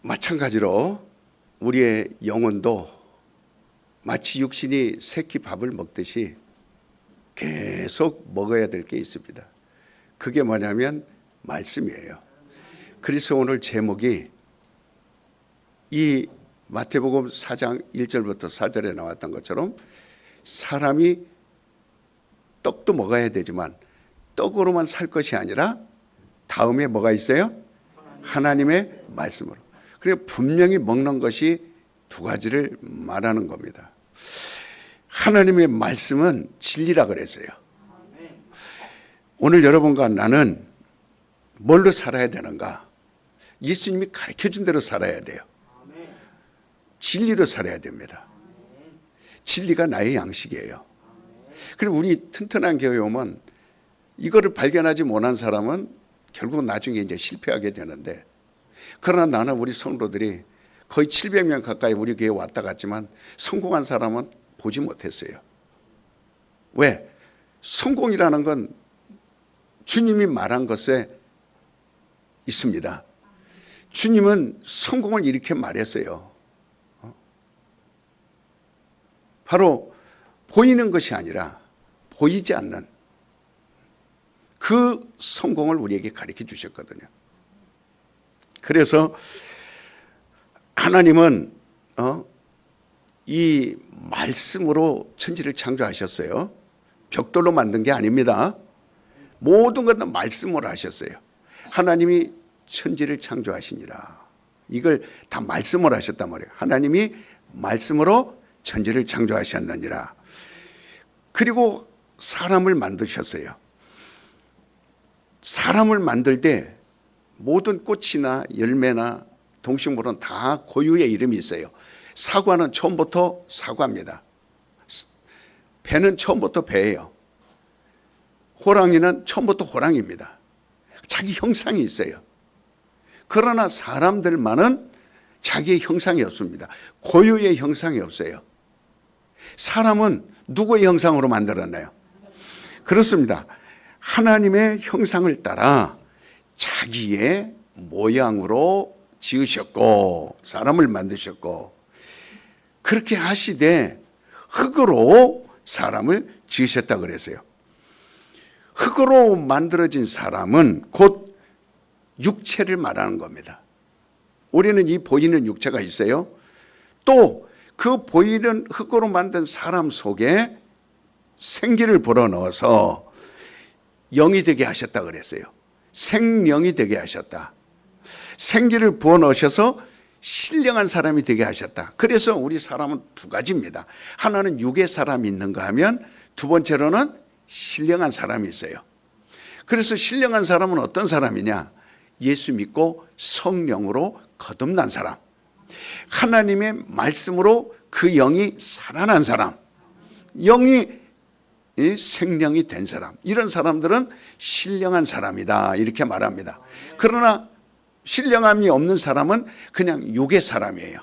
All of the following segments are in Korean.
마찬가지로 우리의 영혼도 마치 육신이 새끼 밥을 먹듯이 계속 먹어야 될 게 있습니다. 그게 뭐냐면 말씀이에요. 그래서 오늘 제목이 이 마태복음 4장 1절부터 4절에 나왔던 것처럼 사람이 떡도 먹어야 되지만 떡으로만 살 것이 아니라 다음에 뭐가 있어요? 하나님의 말씀으로. 그래서 분명히 먹는 것이 두 가지를 말하는 겁니다. 하나님의 말씀은 진리라 그랬어요. 오늘 여러분과 나는 뭘로 살아야 되는가? 예수님이 가르쳐준 대로 살아야 돼요. 진리로 살아야 됩니다. 진리가 나의 양식이에요. 그리고 우리 튼튼한 교회 오면 이거를 발견하지 못한 사람은 결국 나중에 이제 실패하게 되는데, 그러나 나는 우리 성도들이 거의 700명 가까이 우리 교회에 왔다 갔지만 성공한 사람은 보지 못했어요. 왜? 성공이라는 건 주님이 말한 것에 있습니다. 주님은 성공을 이렇게 말했어요. 바로 보이는 것이 아니라 보이지 않는 그 성공을 우리에게 가르쳐 주셨거든요. 그래서 하나님은 이 말씀으로 천지를 창조하셨어요. 벽돌로 만든 게 아닙니다. 모든 것은 말씀으로 하셨어요. 하나님이 천지를 창조하시니라. 이걸 다 말씀으로 하셨단 말이에요. 하나님이 말씀으로 천지를 창조하셨느니라. 그리고 사람을 만드셨어요. 사람을 만들 때 모든 꽃이나 열매나 동식물은 다 고유의 이름이 있어요. 사과는 처음부터 사과입니다. 배는 처음부터 배예요. 호랑이는 처음부터 호랑이입니다. 자기 형상이 있어요. 그러나 사람들만은 자기의 형상이 없습니다. 고유의 형상이 없어요. 사람은 누구의 형상으로 만들었나요? 그렇습니다. 하나님의 형상을 따라 자기의 모양으로 지으셨고 사람을 만드셨고, 그렇게 하시되 흙으로 사람을 지으셨다 그랬어요. 흙으로 만들어진 사람은 곧 육체를 말하는 겁니다. 우리는 이 보이는 육체가 있어요. 또 그 보이는 흙으로 만든 사람 속에 생기를 불어넣어서 영이 되게 하셨다 그랬어요. 생명이 되게 하셨다. 생기를 부어넣으셔서 신령한 사람이 되게 하셨다. 그래서 우리 사람은 두 가지입니다. 하나는 육의 사람이 있는가 하면 두 번째로는 신령한 사람이 있어요. 그래서 신령한 사람은 어떤 사람이냐? 예수 믿고 성령으로 거듭난 사람, 하나님의 말씀으로 그 영이 살아난 사람, 영이 생명이 된 사람, 이런 사람들은 신령한 사람이다 이렇게 말합니다. 그러나 신령함이 없는 사람은 그냥 육의 사람이에요.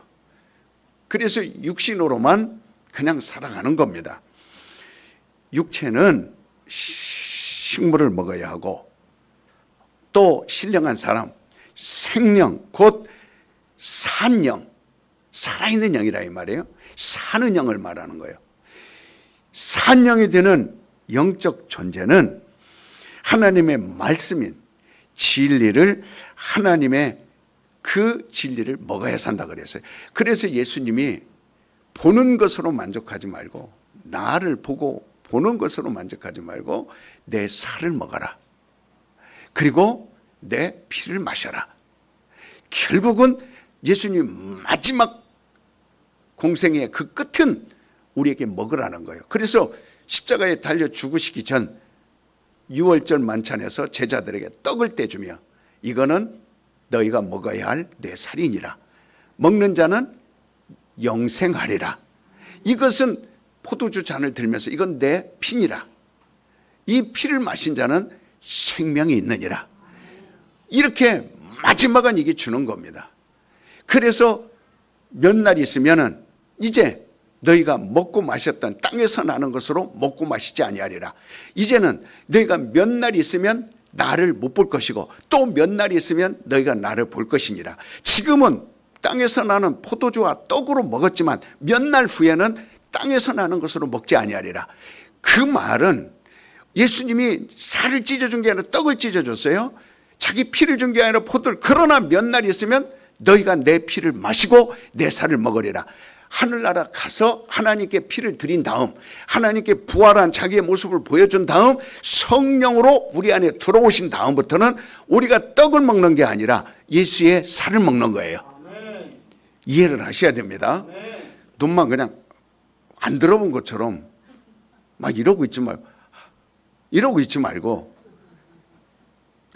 그래서 육신으로만 그냥 살아가는 겁니다. 육체는 식물을 먹어야 하고, 또 신령한 사람, 생명, 곧 산영, 살아있는 영이라 이 말이에요. 사는 영을 말하는 거예요. 산영이 되는 영적 존재는 하나님의 말씀인 진리를, 하나님의 그 진리를 먹어야 산다 그랬어요. 그래서 예수님이 보는 것으로 만족하지 말고, 나를 보고 보는 것으로 만족하지 말고 내 살을 먹어라. 그리고 내 피를 마셔라. 결국은 예수님 마지막 공생의 그 끝은 우리에게 먹으라는 거예요. 그래서 십자가에 달려 죽으시기 전 유월절 만찬에서 제자들에게 떡을 떼주며 이거는 너희가 먹어야 할 내 살이니라. 먹는 자는 영생하리라. 이것은 포도주 잔을 들면서 이건 내 피니라. 이 피를 마신 자는 생명이 있느니라. 이렇게 마지막은 이게 주는 겁니다. 그래서 몇 날 있으면은 이제 너희가 먹고 마셨던 땅에서 나는 것으로 먹고 마시지 아니하리라. 이제는 너희가 몇 날 있으면 나를 못 볼 것이고 또 몇 날 있으면 너희가 나를 볼 것이니라. 지금은 땅에서 나는 포도주와 떡으로 먹었지만 몇 날 후에는 땅에서 나는 것으로 먹지 아니하리라. 그 말은 예수님이 살을 찢어준 게 아니라 떡을 찢어줬어요. 자기 피를 준 게 아니라 포도를. 그러나 몇 날 있으면 너희가 내 피를 마시고 내 살을 먹으리라. 하늘나라 가서 하나님께 피를 드린 다음, 하나님께 부활한 자기의 모습을 보여준 다음, 성령으로 우리 안에 들어오신 다음부터는 우리가 떡을 먹는 게 아니라 예수의 살을 먹는 거예요. 이해를 하셔야 됩니다. 눈만 그냥 안 들어본 것처럼 막 이러고 있지 말고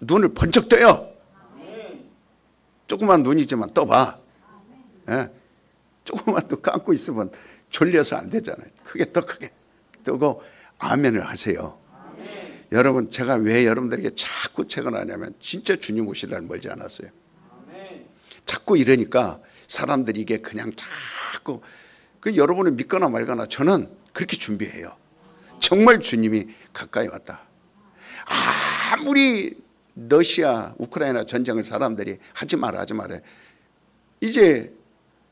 눈을 번쩍 떠요. 조그만 눈이지만 떠봐. 예. 조금만 더 감고 있으면 졸려서 안 되잖아요. 크게 뜨고 아멘을 하세요. 여러분, 제가 왜 여러분들에게 자꾸 책을 하냐면 진짜 주님 오실 날 멀지 않았어요. 자꾸 이러니까 사람들이 이게 그냥 자꾸 여러분이 믿거나 말거나 저는 그렇게 준비해요. 정말 주님이 가까이 왔다. 아무리 러시아, 우크라이나 전쟁을 사람들이 하지 마라. 이제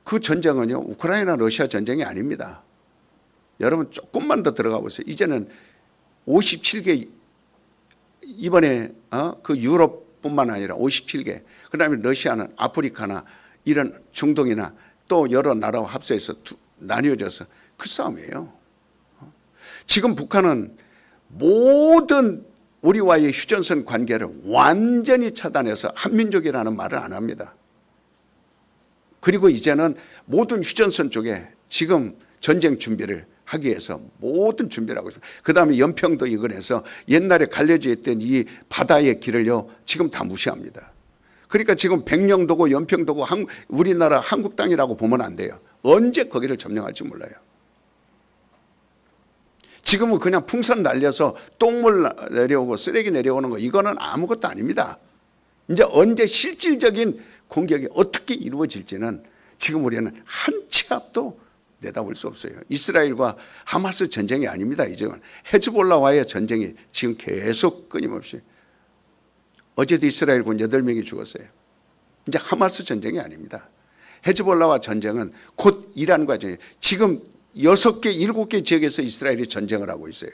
그 전쟁은요, 우크라이나 러시아 전쟁이 아닙니다. 여러분 조금만 더 들어가 보세요. 이제는 57개, 이번에 그 유럽뿐만 아니라 57개, 그 다음에 러시아는 아프리카나 이런 중동이나 또 여러 나라와 합세해서 나뉘어져서 그 싸움이에요. 지금 북한은 모든 우리와의 휴전선 관계를 완전히 차단해서 한민족이라는 말을 안 합니다. 그리고 이제는 모든 휴전선 쪽에 지금 전쟁 준비를 하기 위해서 모든 준비를 하고 있습니다. 그 다음에 연평도 이근해서 옛날에 갈려져 있던 이 바다의 길을요, 지금 다 무시합니다. 그러니까 지금 백령도고 연평도고 우리나라 한국 땅이라고 보면 안 돼요. 언제 거기를 점령할지 몰라요. 지금은 그냥 풍선 날려서 똥물 내려오고 쓰레기 내려오는 거, 이거는 아무것도 아닙니다. 이제 언제 실질적인 공격이 어떻게 이루어질지는 지금 우리는 한 치 앞도 내다볼 수 없어요. 이스라엘과 하마스 전쟁이 아닙니다. 이제는 헤즈볼라와의 전쟁이 지금 계속 끊임없이. 어제도 이스라엘 군 8명이 죽었어요. 이제 하마스 전쟁이 아닙니다. 헤즈볼라와 전쟁은 곧 이란과 전쟁. 지금 6개, 7개 지역에서 이스라엘이 전쟁을 하고 있어요.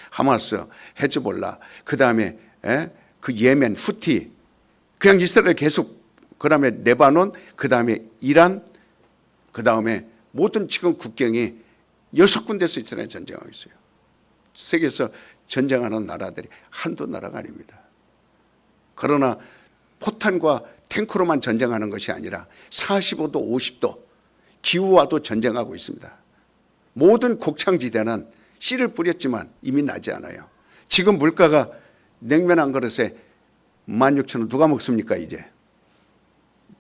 하마스, 헤즈볼라, 그 다음에 그 예멘, 후티, 그냥 이스라엘 계속, 그 다음에 레바논, 그 다음에 이란, 그 다음에 모든 지금 국경이 6군데서 이스라엘 전쟁하고 있어요. 세계에서 전쟁하는 나라들이 한두 나라가 아닙니다. 그러나 포탄과 탱크로만 전쟁하는 것이 아니라 45도, 50도 기후와도 전쟁하고 있습니다. 모든 곡창지대는 씨를 뿌렸지만 이미 나지 않아요. 지금 물가가 냉면 한 그릇에 16,000원 누가 먹습니까 이제?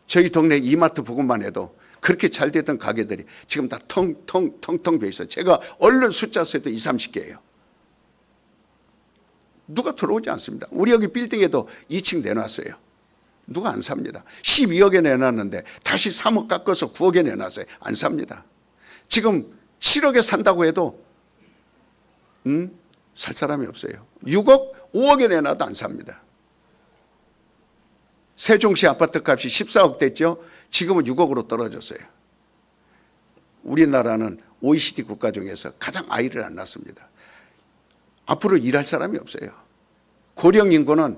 저희 동네 이마트 부근만 해도 그렇게 잘 되던 가게들이 지금 다 텅텅 비어 있어요. 제가 얼른 숫자 세도 20, 30개예요. 누가 들어오지 않습니다. 우리 여기 빌딩에도 2층 내놨어요. 누가 안 삽니다. 12억에 내놨는데 다시 3억 깎아서 9억에 내놨어요. 안 삽니다. 지금 7억에 산다고 해도 살 사람이 없어요. 6억, 5억에 내놔도 안 삽니다. 세종시 아파트 값이 14억 됐죠. 지금은 6억으로 떨어졌어요. 우리나라는 OECD 국가 중에서 가장 아이를 안 낳습니다. 앞으로 일할 사람이 없어요. 고령 인구는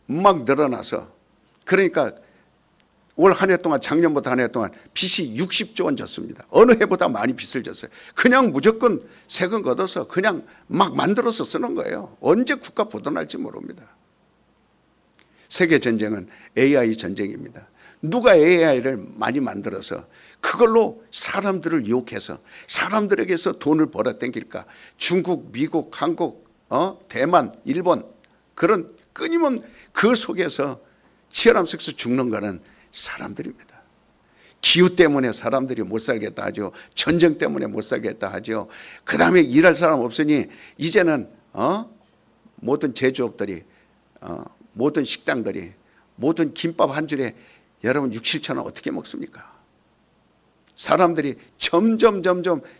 막 늘어나서, 그러니까 올 한 해 동안, 작년부터 한 해 동안 빚이 60조 원 졌습니다. 어느 해보다 많이 빚을 졌어요. 그냥 무조건 세금 걷어서 그냥 막 만들어서 쓰는 거예요. 언제 국가 부도날지 모릅니다. 세계 전쟁은 AI 전쟁입니다. 누가 AI를 많이 만들어서 그걸로 사람들을 유혹해서 사람들에게서 돈을 벌어당길까? 중국, 미국, 한국, 대만, 일본, 그런 끊임없는 그 속에서 치열함 속에서 죽는 거는 사람들입니다. 기후 때문에 사람들이 못 살겠다 하죠. 전쟁 때문에 못 살겠다 하죠. 그 다음에 일할 사람 없으니 이제는 모든 제조업들이, 모든 식당들이, 모든 김밥 한 줄에 여러분 6, 7천 원 어떻게 먹습니까? 사람들이 점점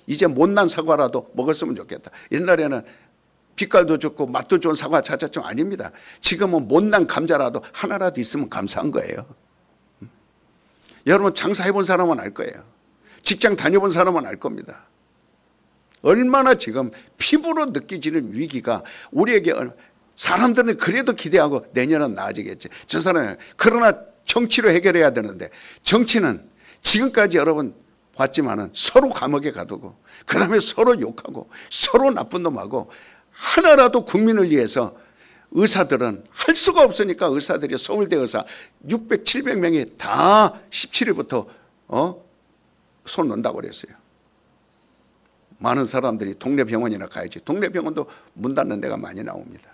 이제 못난 사과라도 먹었으면 좋겠다. 옛날에는 빛깔도 좋고 맛도 좋은 사과 찾았죠. 아닙니다. 지금은 못난 감자라도 하나라도 있으면 감사한 거예요. 여러분 장사해 본 사람은 알 거예요. 직장 다녀본 사람은 알 겁니다. 얼마나 지금 피부로 느껴지는 위기가 우리에게, 사람들은 그래도 기대하고 내년은 나아지겠지. 저 사람은, 그러나 정치로 해결해야 되는데, 정치는 지금까지 여러분 봤지만은 서로 감옥에 가두고, 그 다음에 서로 욕하고, 서로 나쁜 놈하고, 하나라도 국민을 위해서 의사들은 할 수가 없으니까 의사들이 서울대 의사 600, 700명이 다 17일부터 손 놓는다고 그랬어요. 많은 사람들이 동네 병원이나 가야지. 동네 병원도 문 닫는 데가 많이 나옵니다.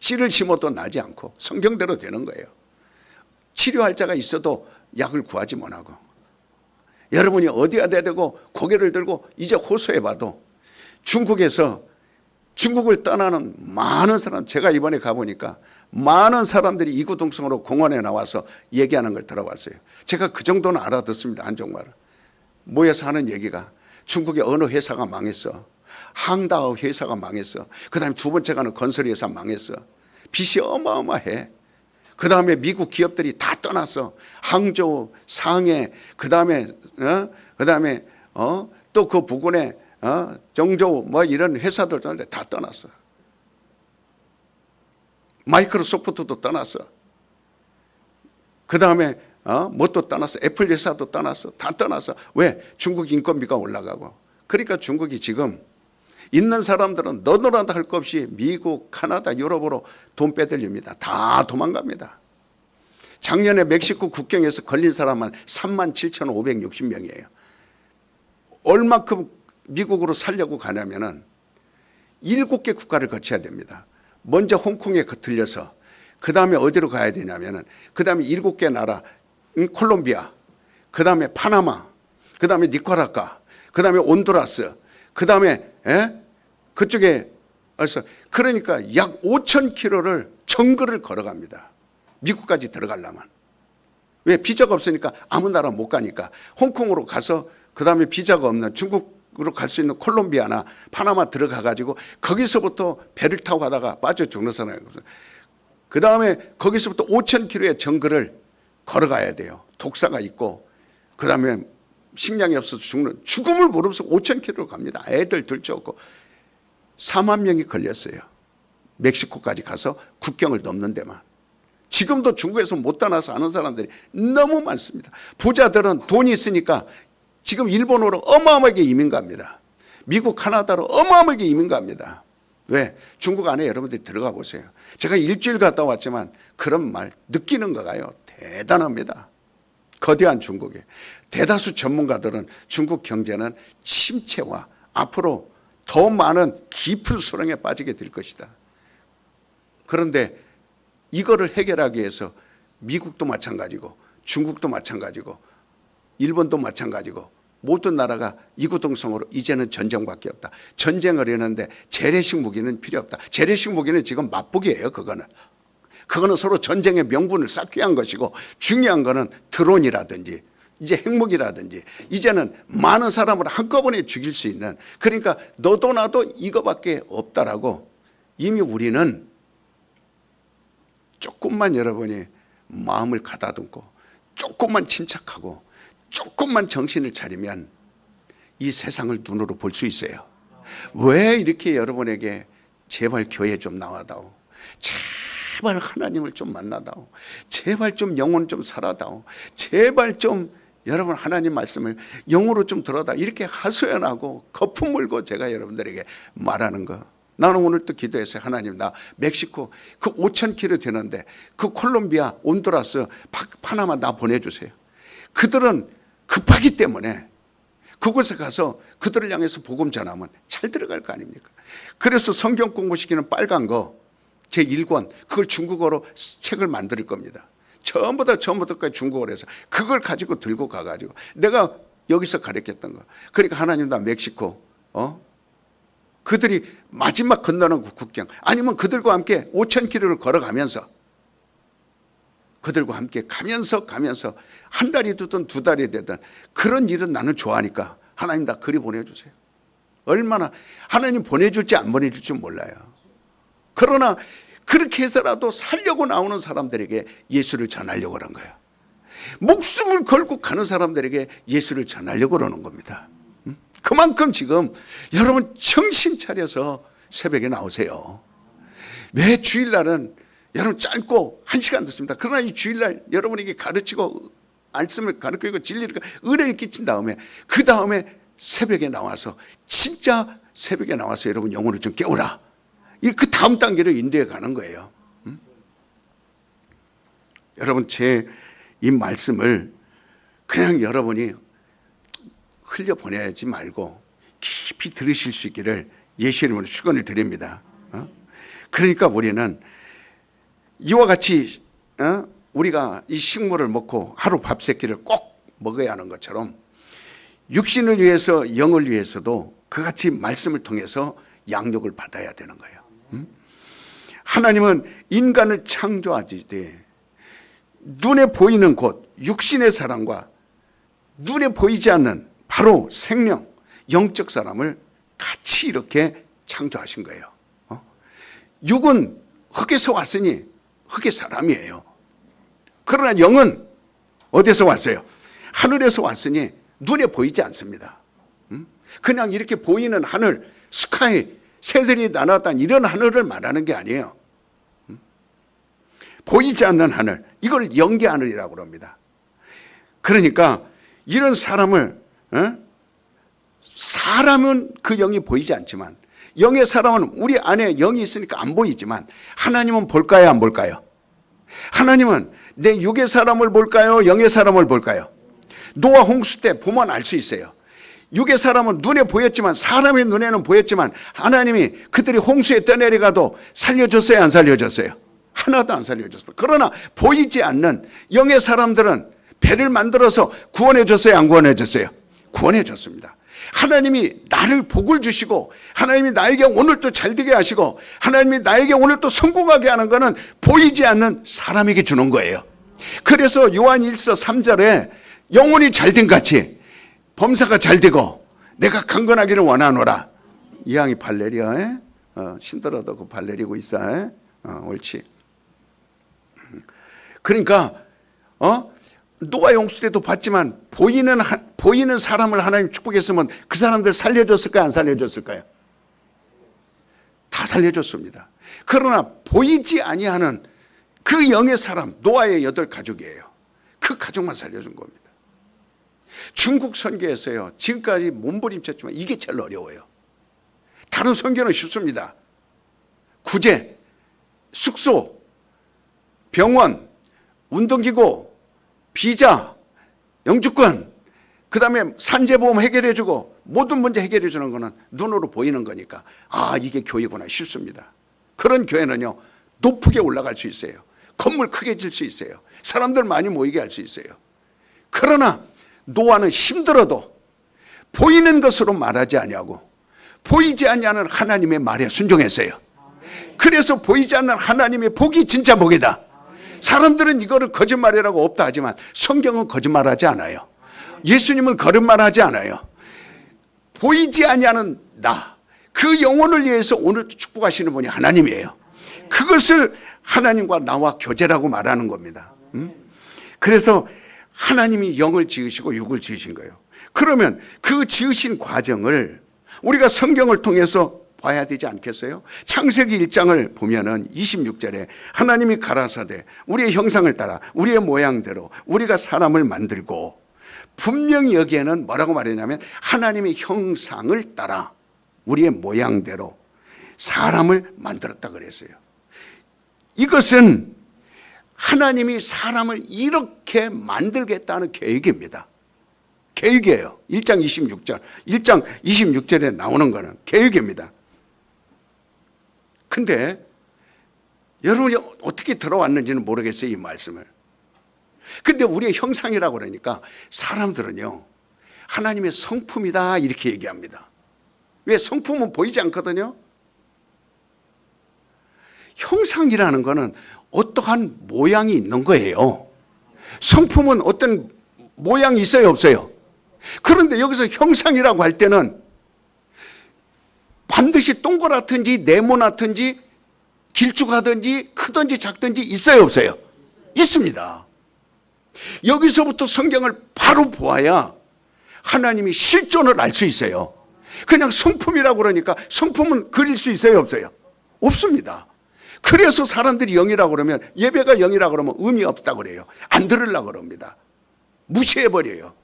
씨를 심어도 나지 않고 성경대로 되는 거예요. 치료할 자가 있어도 약을 구하지 못하고, 여러분이 어디가 돼야 되고 고개를 들고 이제 호소해봐도 중국을 떠나는 많은 사람, 제가 이번에 가보니까 많은 사람들이 이구동성으로 공원에 나와서 얘기하는 걸 들어봤어요. 제가 그 정도는 알아듣습니다. 한정말을. 모여서 하는 얘기가 중국의 어느 회사가 망했어. 항다오 회사가 망했어. 그 다음에 두 번째 가는 건설회사 망했어. 빚이 어마어마해. 그 다음에 미국 기업들이 다 떠났어. 항저우, 상해, 그 다음에 또 그 부근에 정저우 뭐 이런 회사들 다 떠났어. 마이크로소프트도 떠났어. 그 다음에 뭐 또 떠났어. 애플 회사도 떠났어. 다 떠났어. 왜? 중국 인건비가 올라가고. 그러니까 중국이 지금 있는 사람들은 너도나도 할 것 없이 미국, 카나다, 유럽으로 돈 빼들립니다. 다 도망갑니다. 작년에 멕시코 국경에서 걸린 사람은 37,560명이에요. 얼마큼 미국으로 살려고 가냐면은 7개 국가를 거쳐야 됩니다. 먼저 홍콩에 들려서 그 다음에 어디로 가야 되냐면은 그 다음에 7개 나라, 콜롬비아, 그 다음에 파나마, 그 다음에 니카라과, 그 다음에 온두라스, 그 다음에 그쪽에 그러니까 약 5,000km를 정글을 걸어갑니다. 미국까지 들어가려면. 왜? 비자가 없으니까 아무 나라 못 가니까 홍콩으로 가서 그 다음에 비자가 없는 중국으로 갈 수 있는 콜롬비아나 파나마 들어가 가지고 거기서부터 배를 타고 가다가 빠져 죽는 사람이 없어요. 그 다음에 거기서부터 5,000km의 정글을 걸어가야 돼요. 독사가 있고 그 다음에 식량이 없어서 죽음을 무릅쓰고 5,000km를 갑니다. 애들 들쳐오고 4만 명이 걸렸어요. 멕시코까지 가서 국경을 넘는 데만. 지금도 중국에서 못 떠나서 아는 사람들이 너무 많습니다. 부자들은 돈이 있으니까 지금 일본으로 어마어마하게 이민 갑니다. 미국, 카나다로 어마어마하게 이민 갑니다. 왜? 중국 안에 여러분들이 들어가 보세요. 제가 일주일 갔다 왔지만 그런 말 느끼는 거가요. 대단합니다. 거대한 중국에. 대다수 전문가들은 중국 경제는 침체와 앞으로 더 많은 깊은 수렁에 빠지게 될 것이다. 그런데 이거를 해결하기 위해서 미국도 마찬가지고 중국도 마찬가지고 일본도 마찬가지고 모든 나라가 이구동성으로 이제는 전쟁밖에 없다. 전쟁을 했는데 재래식 무기는 필요 없다. 재래식 무기는 지금 맛보기예요. 그거는 서로 전쟁의 명분을 쌓기 위한 것이고, 중요한 거는 드론이라든지 이제 핵무기라든지 이제는 많은 사람을 한꺼번에 죽일 수 있는, 그러니까 너도 나도 이거밖에 없다라고 이미 우리는 조금만 여러분이 마음을 가다듬고 조금만 침착하고 조금만 정신을 차리면 이 세상을 눈으로 볼 수 있어요. 왜 이렇게 여러분에게 제발 교회 좀 나와다오, 제발 하나님을 좀 만나다오, 제발 좀 영혼 좀 살아다오, 제발 좀 여러분 하나님 말씀을 영어로 좀 들어다, 이렇게 하소연하고 거품 물고 제가 여러분들에게 말하는 거. 나는 오늘 또 기도했어요. 하나님, 나 멕시코 그 5,000km 되는데 그 콜롬비아, 온두라스, 파나마 나 보내주세요. 그들은 급하기 때문에 그곳에 가서 그들을 향해서 복음 전하면 잘 들어갈 거 아닙니까? 그래서 성경 공부시키는 빨간 거 제1권 그걸 중국어로 책을 만들 겁니다. 처음부터까지 중국어로 해서 그걸 가지고 들고 가가지고 내가 여기서 가르쳤던 거. 그러니까 하나님, 나 멕시코 그들이 마지막 건너는 국경, 아니면 그들과 함께 5,000km를 걸어가면서 그들과 함께 가면서 한 달이 되든 두 달이 되든 그런 일은 나는 좋아하니까 하나님 다 그리 보내주세요. 얼마나 하나님 보내줄지 안 보내줄지 몰라요. 그러나 그렇게 해서라도 살려고 나오는 사람들에게 예수를 전하려고 그런 거예요. 목숨을 걸고 가는 사람들에게 예수를 전하려고 그러는 겁니다. 그만큼 지금 여러분 정신 차려서 새벽에 나오세요. 매 주일날은 여러분 짧고 1시간 듣습니다. 그러나 이 주일날 여러분에게 가르치고 말씀을 가르치고 진리를 은혜를 끼친 다음에 그 다음에 새벽에 나와서 진짜 새벽에 나와서 여러분 영혼을 좀 깨우라. 그 다음 단계로 인도해 가는 거예요. 여러분 제 이 말씀을 그냥 여러분이 흘려보내지 말고 깊이 들으실 수 있기를 예수 이름으로 축원을 드립니다. 그러니까 우리는 이와 같이 우리가 이 식물을 먹고 하루 밥 세 끼를 꼭 먹어야 하는 것처럼 육신을 위해서 영을 위해서도 그같이 말씀을 통해서 양육을 받아야 되는 거예요. 하나님은 인간을 창조하시되 눈에 보이는 곳 육신의 사람과 눈에 보이지 않는 바로 생명 영적 사람을 같이 이렇게 창조하신 거예요. 육은 흙에서 왔으니 흙의 사람이에요. 그러나 영은 어디서 왔어요? 하늘에서 왔으니 눈에 보이지 않습니다. 그냥 이렇게 보이는 하늘, 스카이, 새들이 날아다니는 이런 하늘을 말하는 게 아니에요. 보이지 않는 하늘, 이걸 영계 하늘이라고 합니다. 그러니까 이런 사람을 사람은 그 영이 보이지 않지만 영의 사람은 우리 안에 영이 있으니까 안 보이지만 하나님은 볼까요, 안 볼까요? 하나님은 내 육의 사람을 볼까요, 영의 사람을 볼까요? 노아 홍수 때 보면 알 수 있어요. 육의 사람은 눈에 보였지만 사람의 눈에는 보였지만 하나님이 그들이 홍수에 떠내려가도 살려줬어요, 안 살려줬어요? 하나도 안 살려줬어요. 그러나 보이지 않는 영의 사람들은 배를 만들어서 구원해줬어요, 안 구원해줬어요? 구원해줬습니다. 하나님이 나를 복을 주시고 하나님이 나에게 오늘 또 잘되게 하시고 하나님이 나에게 오늘 또 성공하게 하는 것은 보이지 않는 사람에게 주는 거예요. 그래서 요한 1서 3절에 영혼이 잘된 같이 범사가 잘되고 내가 강건하기를 원하노라. 이 양이 발레리아 신더라도 그 발레리고 있어. 옳지. 그러니까 노아 홍수 때도 봤지만 보이는 사람을 하나님 축복했으면 그 사람들 살려줬을까요, 안 살려줬을까요? 다 살려줬습니다. 그러나 보이지 아니하는 그 영의 사람, 노아의 8가족이에요. 그 가족만 살려준 겁니다. 중국 선교에서요, 지금까지 몸부림쳤지만 이게 제일 어려워요. 다른 선교는 쉽습니다. 구제, 숙소, 병원, 운동기구, 비자, 영주권, 그 다음에 산재보험 해결해주고 모든 문제 해결해주는 거는 눈으로 보이는 거니까 이게 교회구나 싶습니다. 그런 교회는요 높게 올라갈 수 있어요. 건물 크게 질 수 있어요. 사람들 많이 모이게 할 수 있어요. 그러나 노아는 힘들어도 보이는 것으로 말하지 아니하고 보이지 아니하는 하나님의 말에 순종했어요. 그래서 보이지 않는 하나님의 복이 진짜 복이다. 사람들은 이거를 거짓말이라고 없다 하지만 성경은 거짓말하지 않아요. 예수님은 거짓말하지 않아요. 보이지 아니하는 나, 그 영혼을 위해서 오늘 축복하시는 분이 하나님이에요. 그것을 하나님과 나와 교제라고 말하는 겁니다. 그래서 하나님이 영을 지으시고 육을 지으신 거예요. 그러면 그 지으신 과정을 우리가 성경을 통해서 봐야 되지 않겠어요? 창세기 1장을 보면은 26절에 하나님이 가라사대 우리의 형상을 따라 우리의 모양대로 우리가 사람을 만들고, 분명히 여기에는 뭐라고 말했냐면 하나님의 형상을 따라 우리의 모양대로 사람을 만들었다 그랬어요. 이것은 하나님이 사람을 이렇게 만들겠다는 계획입니다. 계획이에요. 1장 26절, 1장 26절에 나오는 거는 계획입니다. 근데 여러분이 어떻게 들어왔는지는 모르겠어요, 이 말씀을. 근데 우리의 형상이라고 그러니까 사람들은요 하나님의 성품이다 이렇게 얘기합니다. 왜? 성품은 보이지 않거든요. 형상이라는 거는 어떠한 모양이 있는 거예요. 성품은 어떤 모양이 있어요, 없어요? 그런데 여기서 형상이라고 할 때는 반드시 동그랗든지 네모나든지 길쭉하든지 크든지 작든지 있어요, 없어요? 있습니다. 여기서부터 성경을 바로 보아야 하나님이 실존을 알 수 있어요. 그냥 성품이라고 그러니까 성품은 그릴 수 있어요, 없어요? 없습니다. 그래서 사람들이 영이라고 그러면, 예배가 영이라고 그러면 의미 없다고 그래요. 안 들으려고 그럽니다. 무시해버려요.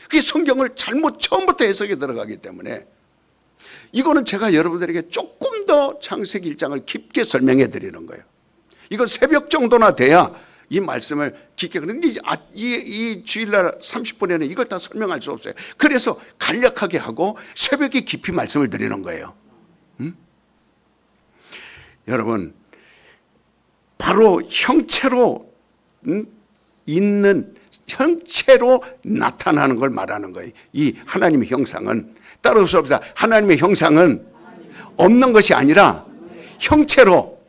그게 성경을 잘못 처음부터 해석에 들어가기 때문에, 이거는 제가 여러분들에게 조금 더 창세기 1장을 깊게 설명해 드리는 거예요. 이건 새벽 정도나 돼야 이 말씀을 깊게, 그런데 이 주일날 30분에는 이걸 다 설명할 수 없어요. 그래서 간략하게 하고 새벽에 깊이 말씀을 드리는 거예요. 여러분, 바로 형체로 있는, 형체로 나타나는 걸 말하는 거예요. 이 하나님의 형상은, 따라서 봅시다. 하나님의 형상은 없는 것이 아니라 형체로,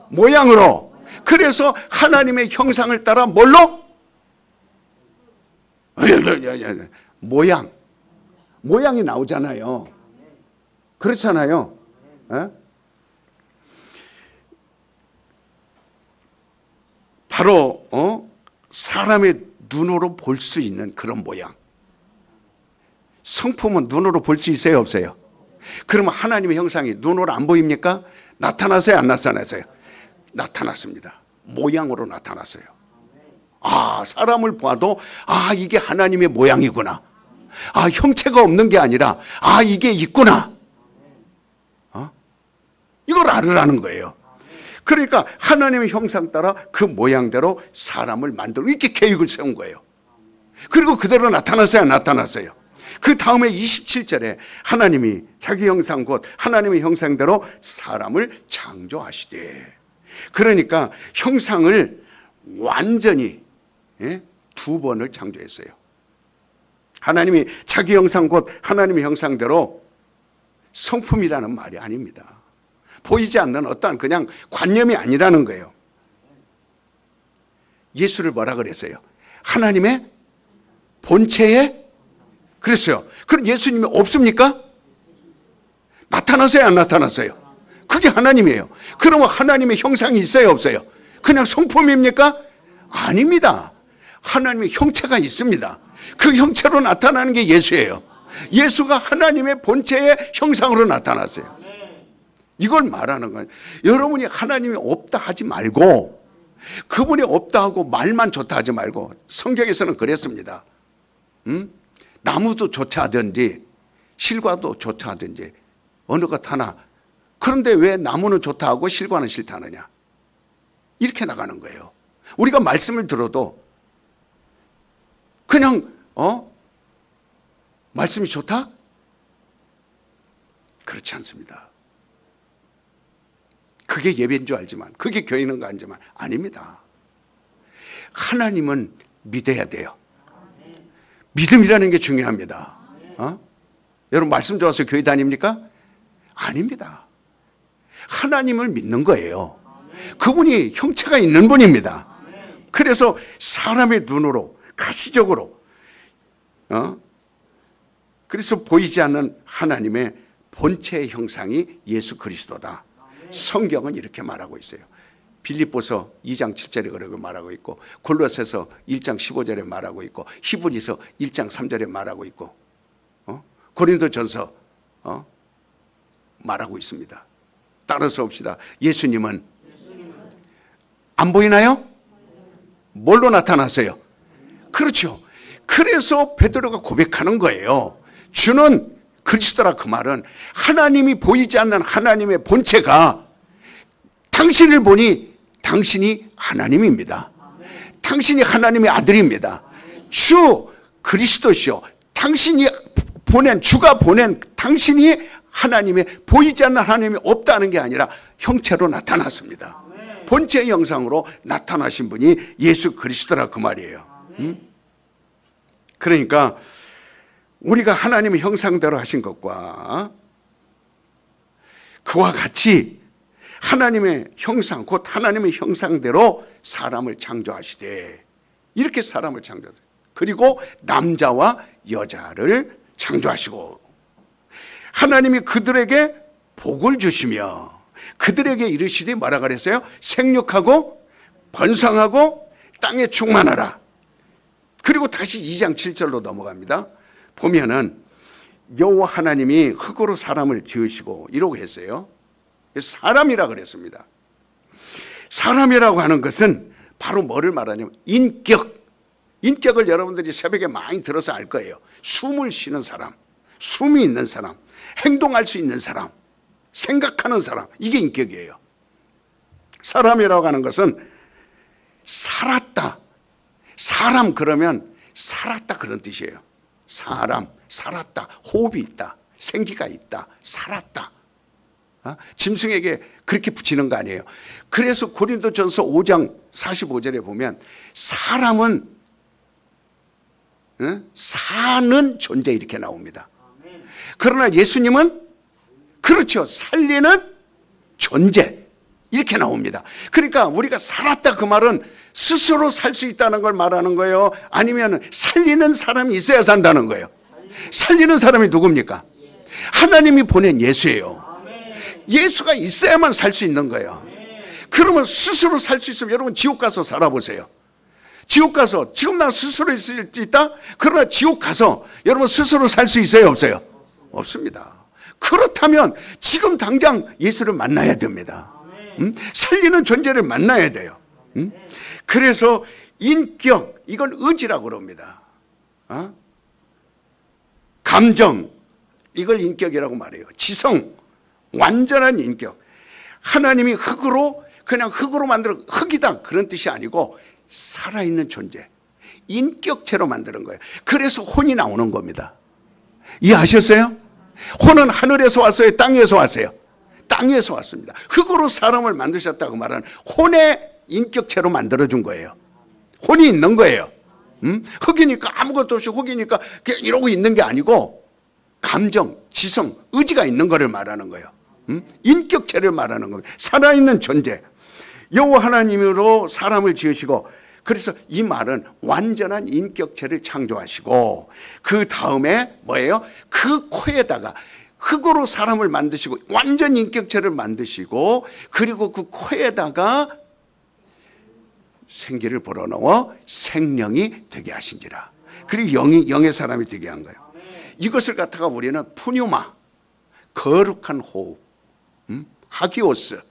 모양으로. 그래서 하나님의 형상을 따라 뭘로? 모양이 나오잖아요. 그렇잖아요. 바로 사람의 눈으로 볼 수 있는 그런 모양. 성품은 눈으로 볼 수 있어요, 없어요? 그러면 하나님의 형상이 눈으로 안 보입니까? 나타나서요, 안 나타나서요? 나타났습니다. 모양으로 나타났어요. 아, 사람을 봐도 아, 이게 하나님의 모양이구나. 아, 형체가 없는 게 아니라 아, 이게 있구나. 이걸 알으라는 거예요. 그러니까 하나님의 형상 따라 그 모양대로 사람을 만들고 이렇게 계획을 세운 거예요. 그리고 그대로 나타났어요, 안 나타났어요? 그 다음에 27절에 하나님이 자기 형상 곧 하나님의 형상대로 사람을 창조하시되. 그러니까 형상을 완전히 두 번을 창조했어요. 하나님이 자기 형상 곧 하나님의 형상대로, 성품이라는 말이 아닙니다. 보이지 않는 어떠한 그냥 관념이 아니라는 거예요. 예수를 뭐라 그랬어요? 하나님의 본체에, 그랬어요. 그럼 예수님이 없습니까? 나타났어요, 안 나타났어요? 그게 하나님이에요. 그러면 하나님의 형상이 있어요, 없어요? 그냥 성품입니까? 아닙니다. 하나님의 형체가 있습니다. 그 형체로 나타나는 게 예수예요. 예수가 하나님의 본체의 형상으로 나타났어요. 이걸 말하는 거예요. 여러분이 하나님이 없다 하지 말고, 그분이 없다 하고 말만 좋다 하지 말고, 성경에서는 그랬습니다. 나무도 좋다 하든지 실과도 좋다 하든지 어느 것 하나, 그런데 왜 나무는 좋다 하고 실과는 싫다 하느냐, 이렇게 나가는 거예요. 우리가 말씀을 들어도 그냥 말씀이 좋다? 그렇지 않습니다. 그게 예배인 줄 알지만, 그게 교회 있는 거 알지만 아닙니다. 하나님은 믿어야 돼요. 믿음이라는 게 중요합니다. 여러분 말씀 좋아서 교회 다닙니까? 아닙니다. 하나님을 믿는 거예요. 그분이 형체가 있는 분입니다. 그래서 사람의 눈으로 가시적으로 그래서 보이지 않는 하나님의 본체의 형상이 예수 그리스도다. 성경은 이렇게 말하고 있어요. 빌립보서 2장 7절에 그렇게 말하고 있고, 골로새서 1장 15절에 말하고 있고, 히브리서 1장 3절에 말하고 있고, 고린도전서 말하고 있습니다. 따라서 봅시다. 예수님은 안 보이나요? 뭘로 나타났어요? 그렇죠. 그래서 베드로가 고백하는 거예요. 주는 그리스도라. 그 말은 하나님이 보이지 않는 하나님의 본체가, 당신을 보니 당신이 하나님입니다. 당신이 하나님의 아들입니다. 주 그리스도시요, 당신이 보낸, 주가 보낸 당신이 하나님의, 보이지 않는 하나님이 없다는 게 아니라 형체로 나타났습니다. 본체의 형상으로 나타나신 분이 예수 그리스도라, 그 말이에요. 그러니까 우리가 하나님의 형상대로 하신 것과 그와 같이 하나님의 형상, 곧 하나님의 형상대로 사람을 창조하시되, 이렇게 사람을 창조하세요. 그리고 남자와 여자를 창조하시고, 하나님이 그들에게 복을 주시며 그들에게 이르시되 뭐라 그랬어요? 생육하고 번성하고 땅에 충만하라. 그리고 다시 2장 7절로 넘어갑니다. 보면은 여호와 하나님이 흙으로 사람을 지으시고 이러고 했어요. 사람이라 그랬습니다. 사람이라고 하는 것은 바로 뭐를 말하냐면 인격. 인격을 여러분들이 새벽에 많이 들어서 알 거예요. 숨을 쉬는 사람, 숨이 있는 사람, 행동할 수 있는 사람, 생각하는 사람, 이게 인격이에요. 사람이라고 하는 것은 살았다. 사람 그러면 살았다 그런 뜻이에요. 사람, 살았다. 호흡이 있다. 생기가 있다. 살았다. 짐승에게 그렇게 붙이는 거 아니에요. 그래서 고린도전서 5장 45절에 보면 사람은 사는 존재 이렇게 나옵니다. 그러나 예수님은 그렇죠. 살리는 존재 이렇게 나옵니다. 그러니까 우리가 살았다 그 말은 스스로 살 수 있다는 걸 말하는 거예요? 아니면 살리는 사람이 있어야 산다는 거예요? 살리는 사람이 누굽니까? 하나님이 보낸 예수예요. 예수가 있어야만 살 수 있는 거예요. 그러면 스스로 살 수 있으면 여러분 지옥 가서 살아보세요. 지옥 가서 지금 나 스스로 있을 수 있다? 그러나 지옥 가서 여러분 스스로 살 수 있어요? 없어요? 없습니다. 그렇다면 지금 당장 예수를 만나야 됩니다. 살리는 존재를 만나야 돼요. 그래서 인격, 이건 의지라고 그럽니다. 감정, 이걸 인격이라고 말해요. 지성, 완전한 인격. 하나님이 흙으로 그냥 흙으로 만들어 흙이다 그런 뜻이 아니고 살아있는 존재, 인격체로 만드는 거예요. 그래서 혼이 나오는 겁니다. 이해하셨어요? 혼은 하늘에서 왔어요? 땅에서 왔어요? 땅에서 왔습니다. 흙으로 사람을 만드셨다고 말하는 혼의 인격체로 만들어준 거예요. 혼이 있는 거예요. 흙이니까 아무것도 없이 흙이니까 그냥 이러고 있는 게 아니고 감정, 지성, 의지가 있는 거를 말하는 거예요. 인격체를 말하는 겁니다. 살아있는 존재. 여호와 하나님으로 사람을 지으시고, 그래서 이 말은 완전한 인격체를 창조하시고 그 다음에 뭐예요? 그 코에다가 흙으로 사람을 만드시고 완전 인격체를 만드시고 그리고 그 코에다가 생기를 불어넣어 생명이 되게 하신지라. 그리고 영의 사람이 되게 한 거예요. 이것을 갖다가 우리는 푸뉴마, 거룩한 호흡, 하기오스,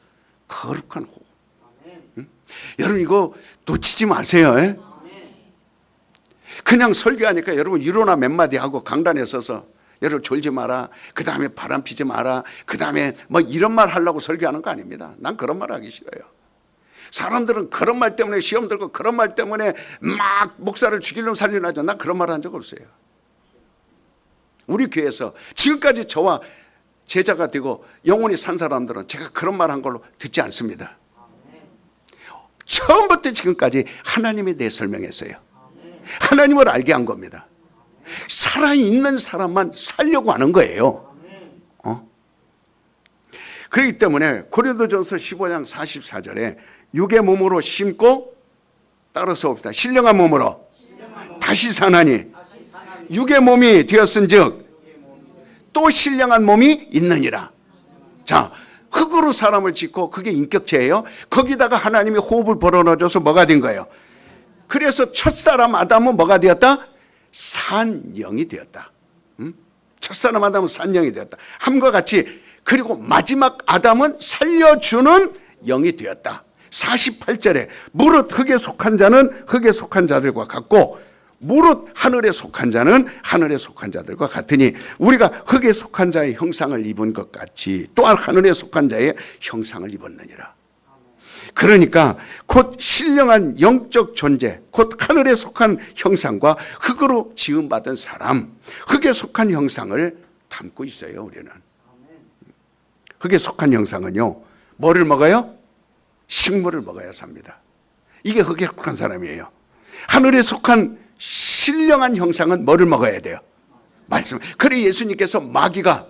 거룩한 호흡. 여러분 이거 놓치지 마세요. 그냥 설교하니까 여러분 위로나 몇 마디 하고 강단에 서서 여러분 졸지 마라, 그 다음에 바람 피지 마라, 그 다음에 뭐 이런 말 하려고 설교하는 거 아닙니다. 난 그런 말 하기 싫어요. 사람들은 그런 말 때문에 시험 들고 그런 말 때문에 막 목사를 죽이려면 살리려 하죠. 난 그런 말 한 적 없어요. 우리 교회에서 지금까지 저와 제자가 되고 영원히 산 사람들은 제가 그런 말 한 걸로 듣지 않습니다. 처음부터 지금까지 하나님에 대해 설명했어요. 하나님을 알게 한 겁니다. 살아있는 사람만 살려고 하는 거예요. 그렇기 때문에 고린도전서 15장 44절에 육의 몸으로 심고 따라서 봅시다. 신령한 몸으로 다시 사나니 육의 몸이 되었은즉 또 신령한 몸이 있느니라. 자, 흙으로 사람을 짓고 그게 인격체예요. 거기다가 하나님이 호흡을 불어넣어줘서 뭐가 된 거예요? 그래서 첫사람 아담은 뭐가 되었다? 산영이 되었다. 첫사람 아담은 산영이 되었다. 함과 같이 그리고 마지막 아담은 살려주는 영이 되었다. 48절에 무릇 흙에 속한 자는 흙에 속한 자들과 같고 무릇 하늘에 속한 자는 하늘에 속한 자들과 같으니 우리가 흙에 속한 자의 형상을 입은 것 같이 또한 하늘에 속한 자의 형상을 입었느니라. 그러니까 곧 신령한 영적 존재, 곧 하늘에 속한 형상과 흙으로 지음받은 사람, 흙에 속한 형상을 담고 있어요. 우리는 흙에 속한 형상은요, 뭐를 먹어요? 식물을 먹어야 삽니다. 이게 흙에 속한 사람이에요. 하늘에 속한 신령한 형상은 뭐를 먹어야 돼요? 말씀. 그래 예수님께서 마귀가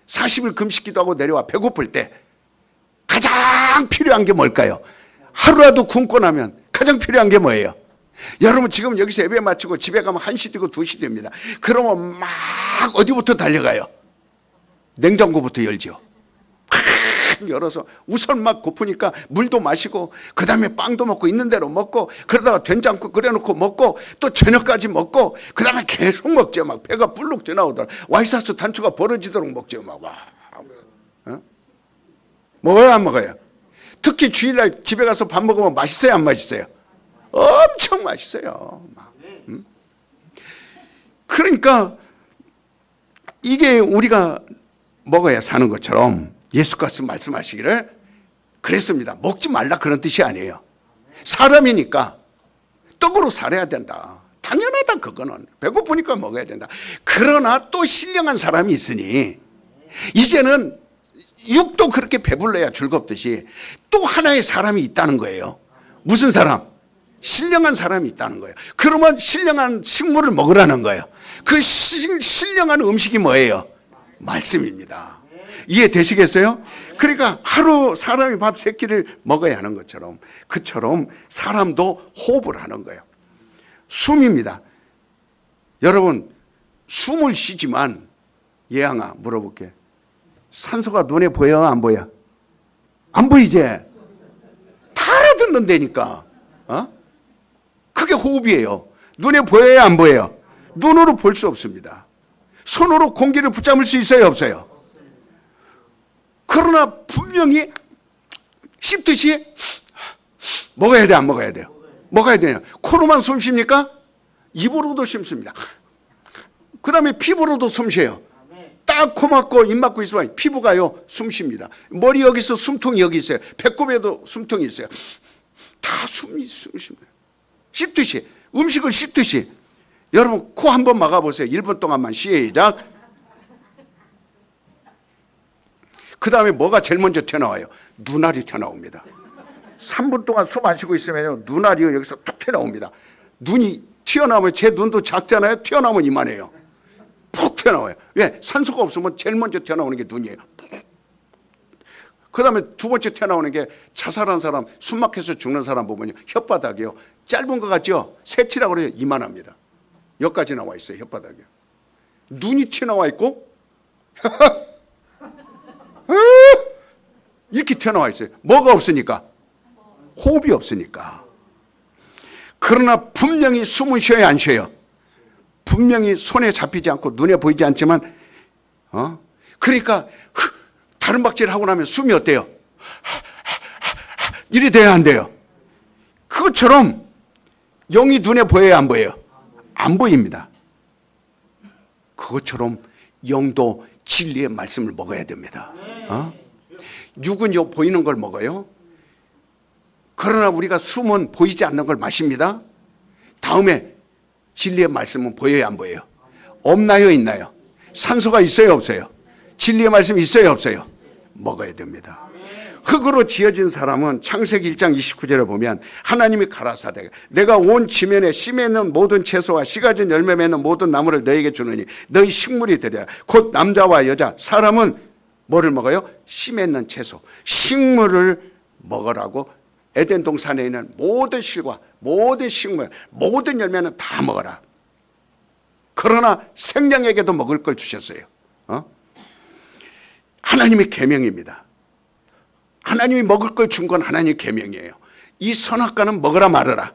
40일 금식기도 하고 내려와 배고플 때 가장 필요한 게 뭘까요? 하루라도 굶고 나면 가장 필요한 게 뭐예요? 여러분 지금 여기서 예배 마치고 집에 가면 1시 되고 2시 됩니다. 그러면 막 어디부터 달려가요? 냉장고부터 열죠. 열어서 우선 막 고프니까 물도 마시고 그 다음에 빵도 먹고 있는 대로 먹고 그러다가 된장국 끓여놓고 먹고 또 저녁까지 먹고 그 다음에 계속 먹죠. 막 배가 불룩 튀어나오더라. 와이사스 단추가 벌어지도록 먹죠. 막 와. 어? 먹어요 안 먹어요? 특히 주일날 집에 가서 밥 먹으면 맛있어요 안 맛있어요? 엄청 맛있어요. 막. 그러니까 이게 우리가 먹어야 사는 것처럼 예수께서 말씀하시기를 그랬습니다. 먹지 말라 그런 뜻이 아니에요. 사람이니까 떡으로 살아야 된다. 당연하다 그거는. 배고프니까 먹어야 된다. 그러나 또 신령한 사람이 있으니 이제는 육도 그렇게 배불러야 즐겁듯이 또 하나의 사람이 있다는 거예요. 무슨 사람? 신령한 사람이 있다는 거예요. 그러면 신령한 식물을 먹으라는 거예요. 그 신령한 음식이 뭐예요? 말씀입니다. 이해되시겠어요? 그러니까 하루 사람이 밥 3끼를 먹어야 하는 것처럼 그처럼 사람도 호흡을 하는 거예요. 숨입니다. 여러분 숨을 쉬지만 예양아 물어볼게. 산소가 눈에 보여 안 보여? 안 보이지? 다 알아듣는다니까. 그게 호흡이에요. 눈에 보여요 안 보여요? 눈으로 볼 수 없습니다. 손으로 공기를 붙잡을 수 있어요 없어요? 그러나 분명히 씹듯이 먹어야 돼 안 먹어야 돼요? 먹어야 돼요. 코로만 숨 쉽니까? 입으로도 숨습니다. 그 다음에 피부로도 숨 쉬어요. 딱 코 막고 입 막고 있으면 피부가요 숨 쉽니다. 머리 여기 있어 숨통이 여기 있어요. 배꼽에도 숨통이 있어요. 다 숨이 숨쉽니다. 씹듯이 음식을 씹듯이. 여러분 코 한번 막아보세요. 1분 동안만 시작. 그 다음에 뭐가 제일 먼저 튀어나와요? 눈알이 튀어나옵니다. 3분 동안 숨 안 쉬고 있으면 눈알이 여기서 툭 튀어나옵니다. 눈이 튀어나오면 제 눈도 작잖아요. 튀어나오면 이만해요. 푹 튀어나와요. 왜? 산소가 없으면 제일 먼저 튀어나오는 게 눈이에요. 그 다음에 두 번째 튀어나오는 게 자살한 사람, 숨 막혀서 죽는 사람 보면요. 혓바닥이요. 짧은 것 같죠? 새치라고 그래요. 이만합니다. 여기까지 나와 있어요. 혓바닥이. 눈이 튀어나와 있고 이렇게 튀어나와 있어요. 뭐가 없으니까? 호흡이 없으니까. 그러나 분명히 숨은 쉬어야 안 쉬어요? 분명히 손에 잡히지 않고 눈에 보이지 않지만 그러니까 다른 박질 하고 나면 숨이 어때요? 이리 돼야 안 돼요? 그것처럼 영이 눈에 보여요 안 보여요? 안 보입니다. 그것처럼 영도 진리의 말씀을 먹어야 됩니다. 육은요 보이는 걸 먹어요. 그러나 우리가 숨은 보이지 않는 걸 마십니다. 다음에 진리의 말씀은 보여요 안 보여요? 없나요 있나요? 산소가 있어요 없어요? 진리의 말씀이 있어요 없어요? 먹어야 됩니다. 흙으로 지어진 사람은 창세기 1장 29절에 보면 하나님이 가라사대 내가 온 지면에 씨 맺는 모든 채소와 씨 가진 열매 맺는 모든 나무를 너에게 주느니 너희 식물이 되리라. 곧 남자와 여자 사람은 뭐를 먹어요? 씨 맺는 채소 식물을 먹으라고 에덴 동산에 있는 모든 실과 모든 식물 모든 열매는 다 먹어라. 그러나 생명에게도 먹을 걸 주셨어요. 하나님의 계명입니다. 하나님이 먹을 걸 준 건 하나님의 계명이에요. 이 선악과는 먹으라 말아라.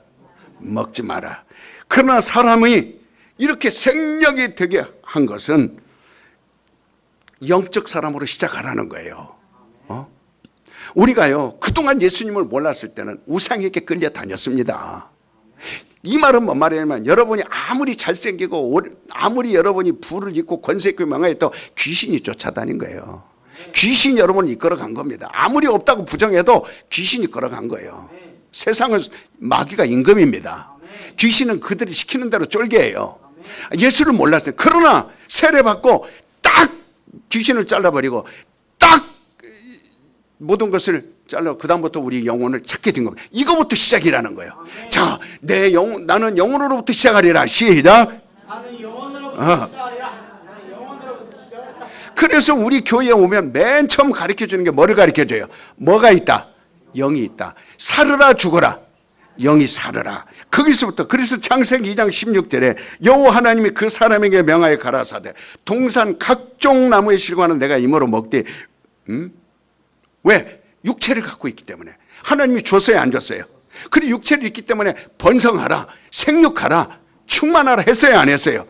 먹지 마라. 그러나 사람이 이렇게 생명이 되게 한 것은 영적 사람으로 시작하라는 거예요. 우리가요 그동안 예수님을 몰랐을 때는 우상에게 끌려 다녔습니다. 이 말은 뭔 말이냐면 여러분이 아무리 잘생기고 아무리 여러분이 부를 입고 권세 있고 명예해도 귀신이 쫓아다닌 거예요. 귀신이 여러분을 이끌어간 겁니다. 아무리 없다고 부정해도 귀신이 끌어간 거예요. 세상은 마귀가 임금입니다. 귀신은 그들이 시키는 대로 쫄개예요. 예수를 몰랐어요. 그러나 세례받고 딱 귀신을 잘라버리고 딱 모든 것을 잘라 그 다음부터 우리 영혼을 찾게 된 겁니다. 이거부터 시작이라는 거예요. 자, 나는 영혼으로부터 시작하리라. 시작. 나는 영혼으로부터 시작하리라. 그래서 우리 교회에 오면 맨 처음 가르쳐 주는 게 뭐를 가르쳐 줘요? 뭐가 있다? 영이 있다. 살으라 죽어라. 영이 살으라. 거기서부터 그래서 창세기 2장 16절에 여호와 하나님이 그 사람에게 명하여 가라사대 동산 각종 나무의 실과는 내가 임으로 먹되 왜? 육체를 갖고 있기 때문에. 하나님이 줬어요, 안 줬어요? 그리고 육체를 있기 때문에 번성하라, 생육하라, 충만하라 했어요, 안 했어요?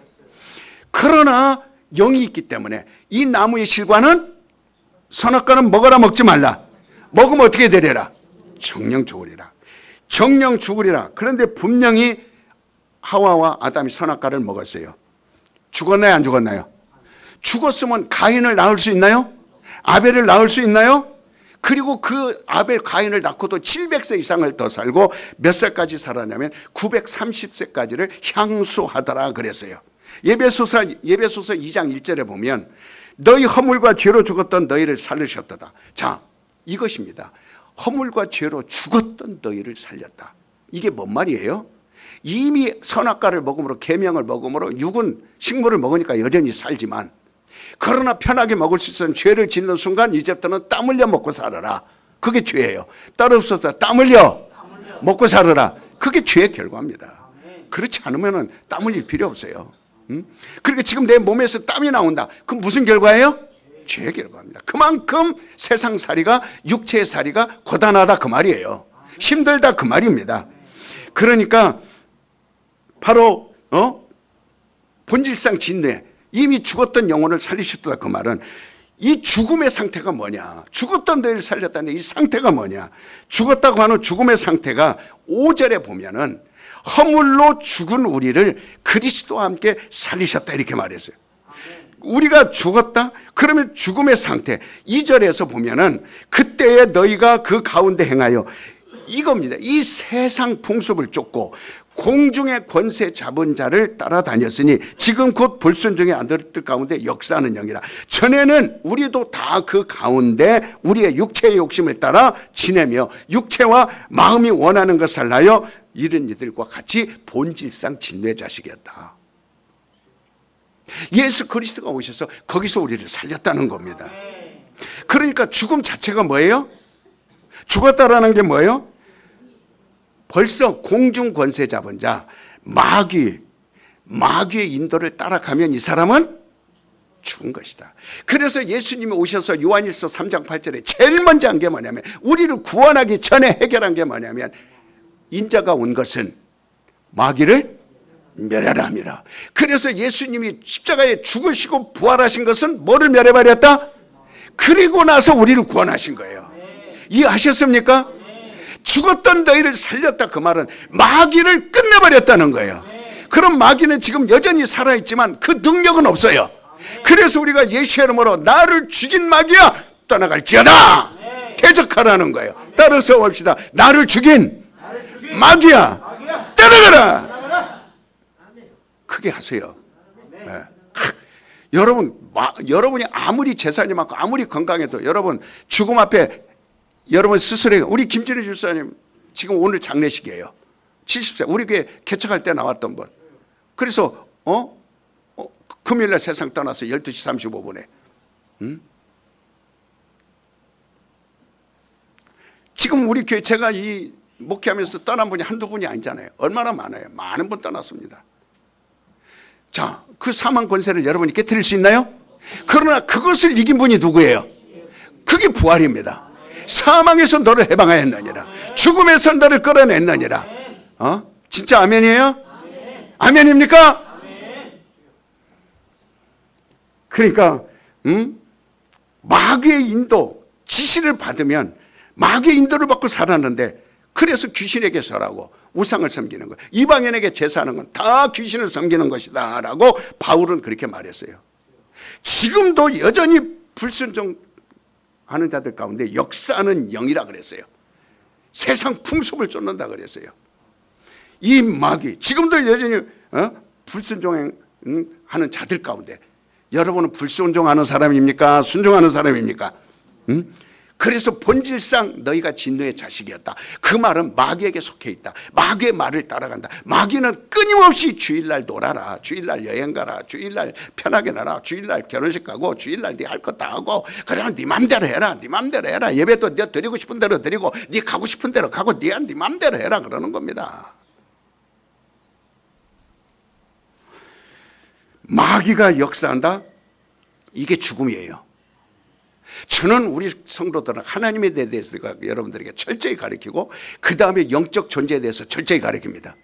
그러나 영이 있기 때문에 이 나무의 실과는 선악과는 먹어라, 먹지 말라. 먹으면 어떻게 되리라? 정령 죽으리라. 정령 죽으리라. 그런데 분명히 하와와 아담이 선악과를 먹었어요. 죽었나요, 안 죽었나요? 죽었으면 가인을 낳을 수 있나요? 아벨을 낳을 수 있나요? 그리고 그 아벨 가인을 낳고도 700세 이상을 더 살고 몇 살까지 살았냐면 930세까지를 향수하더라 그랬어요. 예배소서 2장 1절에 보면 너희 허물과 죄로 죽었던 너희를 살리셨도다. 자, 이것입니다. 허물과 죄로 죽었던 너희를 살렸다. 이게 뭔 말이에요? 이미 선악과를 먹음으로, 계명을 먹음으로 육은 식물을 먹으니까 여전히 살지만, 그러나 편하게 먹을 수 있는 죄를 짓는 순간 이제부터는 땀 흘려 먹고 살아라. 그게 죄예요. 딸 없어서 땀 흘려 먹고 살아라. 그게 죄의 결과입니다. 그렇지 않으면 땀 흘릴 필요 없어요. 그러니까 지금 내 몸에서 땀이 나온다. 그럼 무슨 결과예요? 죄의 결과입니다. 그만큼 세상살이가, 육체의 살이가 고단하다 그 말이에요. 힘들다 그 말입니다. 그러니까 바로 본질상 진뇌, 이미 죽었던 영혼을 살리셨다 그 말은 이 죽음의 상태가 뭐냐, 죽었던 너희를 살렸다는 이 상태가 뭐냐, 죽었다고 하는 죽음의 상태가 5절에 보면은 허물로 죽은 우리를 그리스도와 함께 살리셨다 이렇게 말했어요. 우리가 죽었다? 그러면 죽음의 상태. 2절에서 보면은 그때에 너희가 그 가운데 행하여, 이겁니다. 이 세상 풍습을 쫓고 공중의 권세 잡은 자를 따라다녔으니 지금 곧 불순종의 아들들 가운데 역사하는 영이라. 전에는 우리도 다 그 가운데 우리의 육체의 욕심을 따라 지내며 육체와 마음이 원하는 것을 하여 이런 이들과 같이 본질상 진뇌 자식이었다. 예수 그리스도가 오셔서 거기서 우리를 살렸다는 겁니다. 그러니까 죽음 자체가 뭐예요? 죽었다라는 게 뭐예요? 벌써 공중 권세 잡은 자, 마귀의 인도를 따라가면 이 사람은 죽은 것이다. 그래서 예수님이 오셔서 요한일서 3장 8절에 제일 먼저 한 게 뭐냐면, 우리를 구원하기 전에 해결한 게 뭐냐면, 인자가 온 것은 마귀를 멸하라 함이라. 그래서 예수님이 십자가에 죽으시고 부활하신 것은 뭐를 멸해버렸다? 그리고 나서 우리를 구원하신 거예요. 이해하셨습니까? 죽었던 너희를 살렸다 그 말은 마귀를 끝내버렸다는 거예요. 그럼 마귀는 지금 여전히 살아있지만 그 능력은 없어요. 그래서 우리가 예수의 이름으로 나를 죽인 마귀야 떠나갈지어다 대적하라는 거예요. 따라서 봅시다. 나를 죽인 마귀야 떠나가라. 크게 하세요. 네. 여러분이 아무리 재산이 많고 아무리 건강해도 여러분 죽음 앞에 여러분 스스로, 우리 김진희 집사님 지금 오늘 장례식이에요. 70세. 우리 교회 개척할 때 나왔던 분. 그래서 금요일날 세상 떠나서 12시 35분에 지금 우리 교회 제가 이 목회하면서 떠난 분이 한두 분이 아니잖아요. 얼마나 많아요. 많은 분 떠났습니다. 자, 그 사망 권세를 여러분이 깨뜨릴 수 있나요? 그러나 그것을 이긴 분이 누구예요? 그게 부활입니다. 사망에서 너를 해방하였느니라. 죽음에서 너를 끌어냈느니라. 진짜 아멘이에요? 아멘입니까? 그러니까 마귀의 인도, 지시를 받으면 마귀의 인도를 받고 살았는데, 그래서 귀신에게 절하고 우상을 섬기는 거예요. 이방인에게 제사하는 건 다 귀신을 섬기는 것이다 라고 바울은 그렇게 말했어요. 지금도 여전히 불순종 하는 자들 가운데 역사하는 영이라 그랬어요. 세상 풍습을 쫓는다 그랬어요. 이 마귀 지금도 여전히 불순종하는 자들 가운데, 여러분은 불순종하는 사람입니까? 순종하는 사람입니까? 그래서 본질상 너희가 진노의 자식이었다. 그 말은 마귀에게 속해 있다. 마귀의 말을 따라간다. 마귀는 끊임없이 주일날 놀아라, 주일날 여행 가라, 주일날 편하게 놀아, 주일날 결혼식 가고, 주일날 네 할 것 다 하고, 그냥 네 맘대로 해라, 네 맘대로 해라. 예배도 네 드리고 싶은 대로 드리고, 네 가고 싶은 대로 가고, 네 맘대로 해라 그러는 겁니다. 마귀가 역사한다? 이게 죽음이에요. 저는 우리 성도들은 하나님에 대해서 여러분들에게 철저히 가르치고 그 다음에 영적 존재에 대해서 철저히 가르칩니다.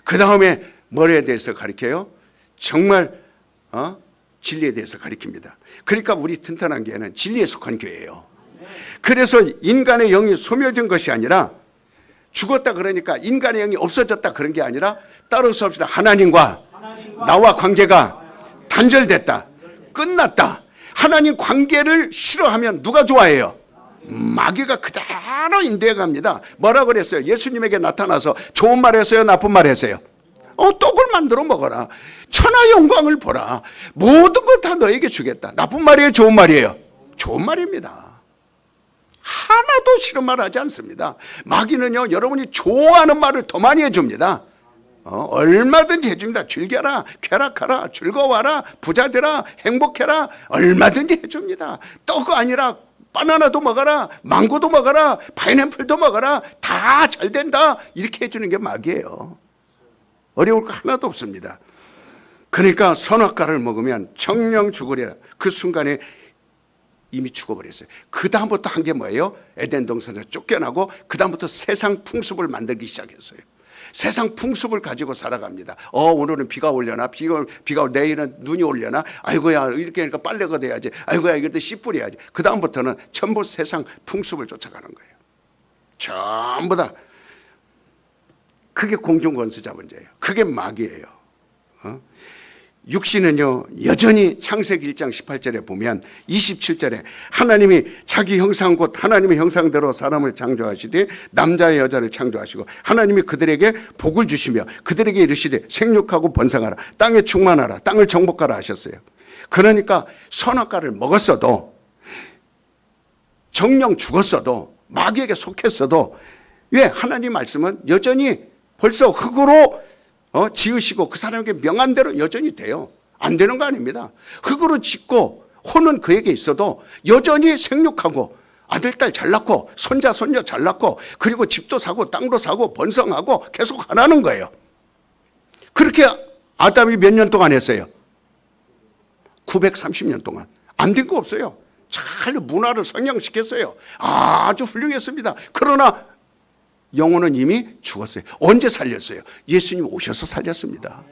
그 다음에 뭐에 대해서 가르쳐요? 정말 진리에 대해서 가르칩니다. 그러니까 우리 튼튼한 교회는 진리에 속한 교회예요. 그래서 인간의 영이 소멸된 것이 아니라 죽었다 그러니까 인간의 영이 없어졌다 그런 게 아니라 따로 섭시다. 하나님과 나와 관계가 단절됐다. 끝났다. 하나님 관계를 싫어하면 누가 좋아해요? 마귀가 그대로 인도해 갑니다. 뭐라 그랬어요? 예수님에게 나타나서 좋은 말 했어요? 나쁜 말 했어요? 떡을 만들어 먹어라. 천하 영광을 보라. 모든 것 다 너에게 주겠다. 나쁜 말이에요? 좋은 말이에요? 좋은 말입니다. 하나도 싫은 말 하지 않습니다. 마귀는요, 여러분이 좋아하는 말을 더 많이 해줍니다. 얼마든지 해줍니다. 즐겨라, 쾌락하라, 즐거워라, 부자 되라, 행복해라, 얼마든지 해줍니다. 떡이 아니라 바나나도 먹어라, 망고도 먹어라, 파인애플도 먹어라, 다 잘 된다, 이렇게 해주는 게 마귀예요. 어려울 거 하나도 없습니다. 그러니까 선악과를 먹으면 정령 죽으랴. 그 순간에 이미 죽어버렸어요. 그 다음부터 한 게 뭐예요? 에덴 동산에서 쫓겨나고 그 다음부터 세상 풍습을 만들기 시작했어요. 세상 풍습을 가지고 살아갑니다. 오늘은 비가 오려나? 비가 내일은 눈이 오려나? 아이고야, 이렇게 하니까 빨래가 돼야지. 아이고야, 이것도 씨 뿌려야지. 그 다음부터는 전부 세상 풍습을 쫓아가는 거예요. 전부 다. 그게 공중권세 잡은 죄예요. 그게 마귀예요. 육신은요, 여전히 창세기 1장 18절에 보면 27절에 하나님이 자기 형상 곧 하나님의 형상대로 사람을 창조하시되 남자와 여자를 창조하시고 하나님이 그들에게 복을 주시며 그들에게 이르시되 생육하고 번성하라, 땅에 충만하라, 땅을 정복하라 하셨어요. 그러니까 선악과를 먹었어도, 정령 죽었어도, 마귀에게 속했어도, 왜? 하나님 말씀은 여전히 벌써 흙으로 지으시고 그 사람에게 명한 대로 여전히 돼요. 안 되는 거 아닙니다. 흙으로 짓고 혼은 그에게 있어도 여전히 생육하고 아들, 딸 잘 낳고 손자, 손녀 잘 낳고 그리고 집도 사고 땅도 사고 번성하고 계속 하라는 거예요. 그렇게 아담이 몇 년 동안 했어요? 930년 동안. 안 된 거 없어요. 잘 문화를 성장시켰어요. 아주 훌륭했습니다. 그러나 영혼은 이미 죽었어요. 언제 살렸어요? 예수님 오셔서 살렸습니다.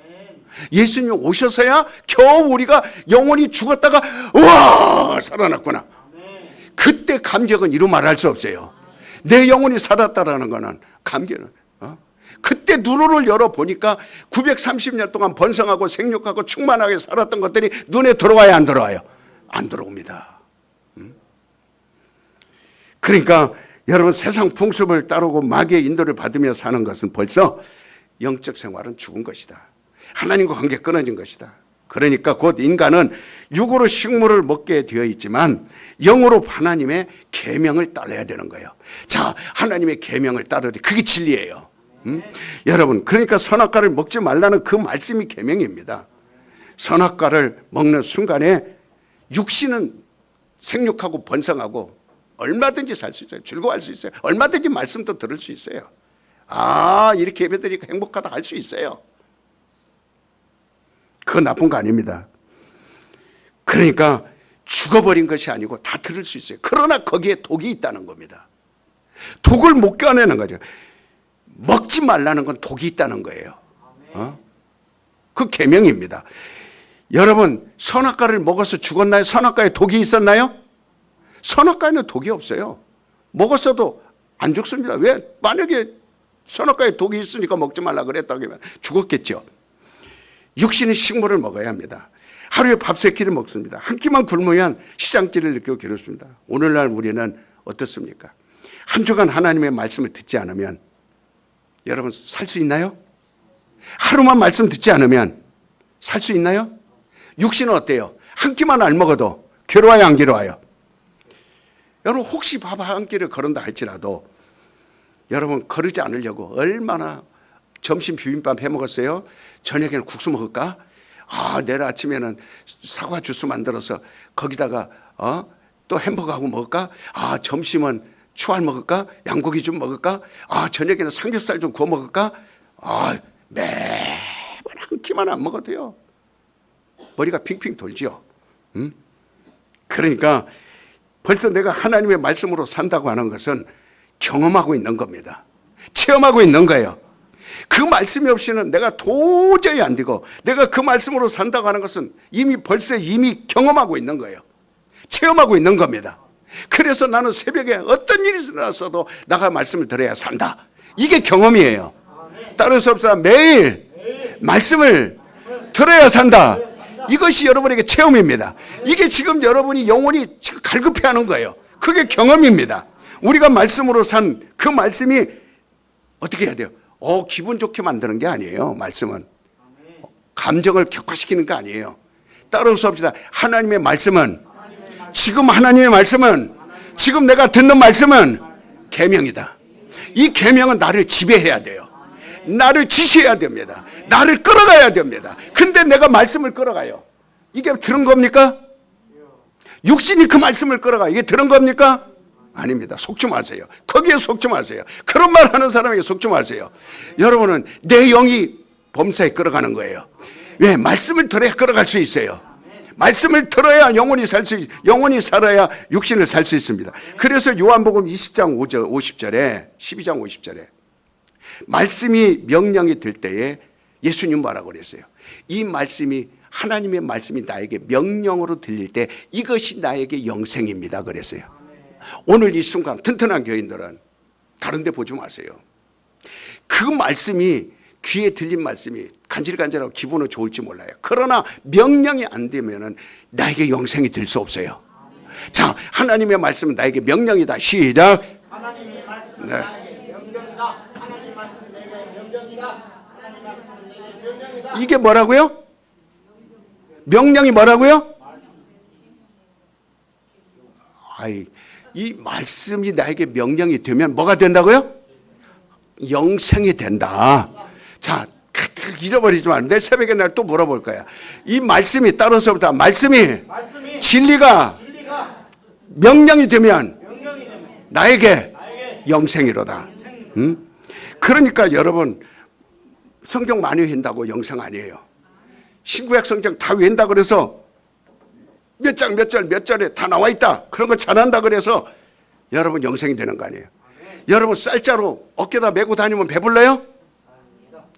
예수님 오셔서야 겨우 우리가 영혼이 죽었다가 우와 살아났구나. 그때 감격은 이루 말할 수 없어요. 내 영혼이 살았다라는 거는 감격은 그때 누루를 열어보니까 930년 동안 번성하고 생육하고 충만하게 살았던 것들이 눈에 들어와야 안 들어와요? 안 들어옵니다. 그러니까 여러분, 세상 풍습을 따르고 마귀의 인도를 받으며 사는 것은 벌써 영적 생활은 죽은 것이다. 하나님과 관계 끊어진 것이다. 그러니까 곧 인간은 육으로 식물을 먹게 되어 있지만 영으로 하나님의 계명을 따라야 되는 거예요. 자, 하나님의 계명을 따르리. 그게 진리예요. 여러분, 그러니까 선악과를 먹지 말라는 그 말씀이 계명입니다. 선악과를 먹는 순간에 육신은 생육하고 번성하고 얼마든지 살 수 있어요. 즐거워할 수 있어요. 얼마든지 말씀도 들을 수 있어요. 이렇게 예배드리니까 행복하다 할 수 있어요. 그건 나쁜 거 아닙니다. 그러니까 죽어버린 것이 아니고 다 들을 수 있어요. 그러나 거기에 독이 있다는 겁니다. 독을 못 껴내는 거죠. 먹지 말라는 건 독이 있다는 거예요. 그 계명입니다. 여러분, 선악과를 먹어서 죽었나요? 선악과에 독이 있었나요? 선악과에는 독이 없어요. 먹었어도 안 죽습니다. 왜? 만약에 선악과에 독이 있으니까 먹지 말라 그랬다고 하면 죽었겠죠. 육신의 식물을 먹어야 합니다. 하루에 밥 3끼를 먹습니다. 한 끼만 굶으면 시장기를 느끼고 괴롭습니다. 오늘날 우리는 어떻습니까? 한 주간 하나님의 말씀을 듣지 않으면 여러분 살 수 있나요? 하루만 말씀 듣지 않으면 살 수 있나요? 육신은 어때요? 한 끼만 안 먹어도 괴로워요, 안 괴로워요? 여러분 혹시 밥 한 끼를 거른다 할지라도 여러분 거르지 않으려고 얼마나 점심 비빔밥 해 먹었어요? 저녁에는 국수 먹을까? 내일 아침에는 사과 주스 만들어서 거기다가 또 햄버거하고 먹을까? 점심은 추알 먹을까? 양고기 좀 먹을까? 저녁에는 삼겹살 좀 구워 먹을까? 매번 한 끼만 안 먹어도요 머리가 핑핑 돌지요. 그러니까 벌써 내가 하나님의 말씀으로 산다고 하는 것은 경험하고 있는 겁니다. 체험하고 있는 거예요. 그 말씀이 없이는 내가 도저히 안 되고, 내가 그 말씀으로 산다고 하는 것은 벌써 이미 경험하고 있는 거예요. 체험하고 있는 겁니다. 그래서 나는 새벽에 어떤 일이 일어났어도 나가 말씀을 들어야 산다. 이게 경험이에요. 따를 수 없어 매일 말씀을 들어야 산다. 이것이 여러분에게 체험입니다. 이게 지금 여러분이 영혼이 지금 갈급해하는 거예요. 그게 경험입니다. 우리가 말씀으로 산 그 말씀이 어떻게 해야 돼요? 기분 좋게 만드는 게 아니에요. 말씀은 감정을 격화시키는 게 아니에요. 따를 수 없습니다. 하나님의 말씀은, 지금 하나님의 말씀은, 지금 내가 듣는 말씀은 계명이다. 이 계명은 나를 지배해야 돼요. 나를 지시해야 됩니다. 나를 끌어가야 됩니다. 근데 내가 말씀을 끌어가요. 이게 들은 겁니까? 육신이 그 말씀을 끌어가요. 이게 들은 겁니까? 아닙니다. 속지 마세요. 거기에 속지 마세요. 그런 말 하는 사람에게 속지 마세요. 여러분은 내 영이 범사에 끌어가는 거예요. 왜? 말씀을 들어야 끌어갈 수 있어요. 말씀을 들어야 영혼이 살아야 육신을 살 수 있습니다. 그래서 요한복음 20장 50절에 12장 50절에 말씀이 명령이 될 때에 예수님 뭐라고 그랬어요? 이 말씀이, 하나님의 말씀이 나에게 명령으로 들릴 때 이것이 나에게 영생입니다 그랬어요. 오늘 이 순간 튼튼한 교인들은 다른 데 보지 마세요. 그 말씀이, 귀에 들린 말씀이 간질간질하고 기분은 좋을지 몰라요. 그러나 명령이 안 되면은 나에게 영생이 될 수 없어요. 자, 하나님의 말씀은 나에게 명령이다. 시작. 하나님의 말씀은 나에게 명령이다. 하나님의 말씀은 내게 명령이다. 하나님의 말씀은 내게 명령이다. 이게 뭐라고요? 명령이 뭐라고요? 이 말씀이 나에게 명령이 되면 뭐가 된다고요? 영생이 된다. 자, 잃어버리지 마. 내 새벽에 날 또 물어볼 거야. 이 말씀이, 따라서부터 말씀이 진리가 명령이 되면 나에게 영생이로다. 그러니까 여러분, 성경 많이 외운다고 영생 아니에요. 신구약 성경 다 외운다 그래서 몇 장, 몇 절, 몇 절에 다 나와 있다. 그런 거 잘한다 그래서 여러분 영생이 되는 거 아니에요. 여러분 쌀자루 어깨다 메고 다니면 배불러요?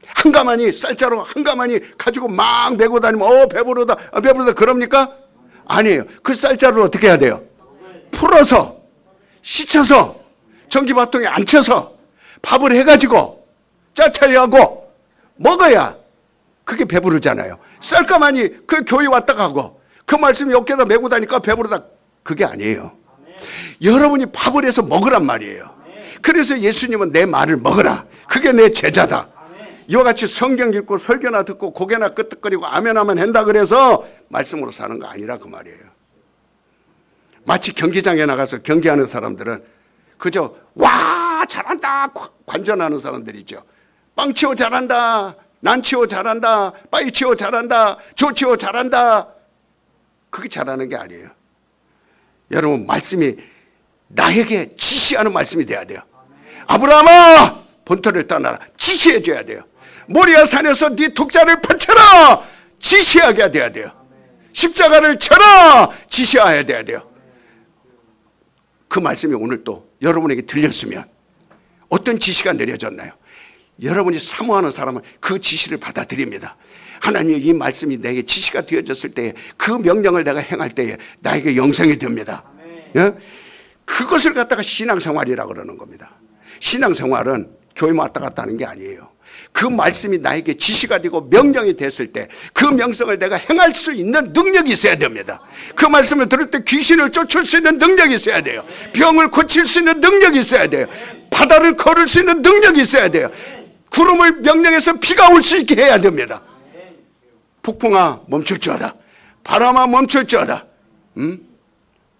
한가마니, 쌀자루 한가마니 가지고 막 메고 다니면 배부르다 그럽니까? 아니에요. 그 쌀자루를 어떻게 해야 돼요? 풀어서, 씻어서, 전기밥통에 앉혀서 밥을 해가지고 짜차리하고 먹어야 그게 배부르잖아요. 쌀가마니 그 교회 왔다 가고 그 말씀이 어깨다 메고 다니까 배부르다, 그게 아니에요. 여러분이 밥을 해서 먹으란 말이에요. 그래서 예수님은 내 말을 먹으라. 그게 내 제자다. 이와 같이 성경 읽고 설교나 듣고 고개나 끄덕거리고 아멘 한다 그래서 말씀으로 사는 거 아니라 그 말이에요. 마치 경기장에 나가서 경기하는 사람들은 그저 와 잘한다 관전하는 사람들이죠. 빵치오 잘한다, 난치오 잘한다, 빠이치오 잘한다, 조치오 잘한다. 그게 잘하는 게 아니에요. 여러분, 말씀이 나에게 지시하는 말씀이 돼야 돼요. 아브라함아 본토를 떠나라, 지시해 줘야 돼요. 모리아 산에서 네 독자를 바쳐라, 지시하게 돼야 돼요. 십자가를 쳐라, 지시해야 돼요. 그 말씀이 오늘 또 여러분에게 들렸으면 어떤 지시가 내려졌나요? 여러분이 사모하는 사람은 그 지시를 받아들입니다. 하나님의 이 말씀이 내게 지시가 되어졌을 때에 그 명령을 내가 행할 때에 나에게 영생이 됩니다. 예? 그것을 갖다가 신앙생활이라고 그러는 겁니다. 신앙생활은 교회만 왔다 갔다 하는 게 아니에요. 그 말씀이 나에게 지시가 되고 명령이 됐을 때 그 명성을 내가 행할 수 있는 능력이 있어야 됩니다. 그 말씀을 들을 때 귀신을 쫓을 수 있는 능력이 있어야 돼요. 병을 고칠 수 있는 능력이 있어야 돼요. 바다를 걸을 수 있는 능력이 있어야 돼요. 구름을 명령해서 비가 올 수 있게 해야 됩니다. 폭풍아 멈출지어다, 바람아 멈출지어다.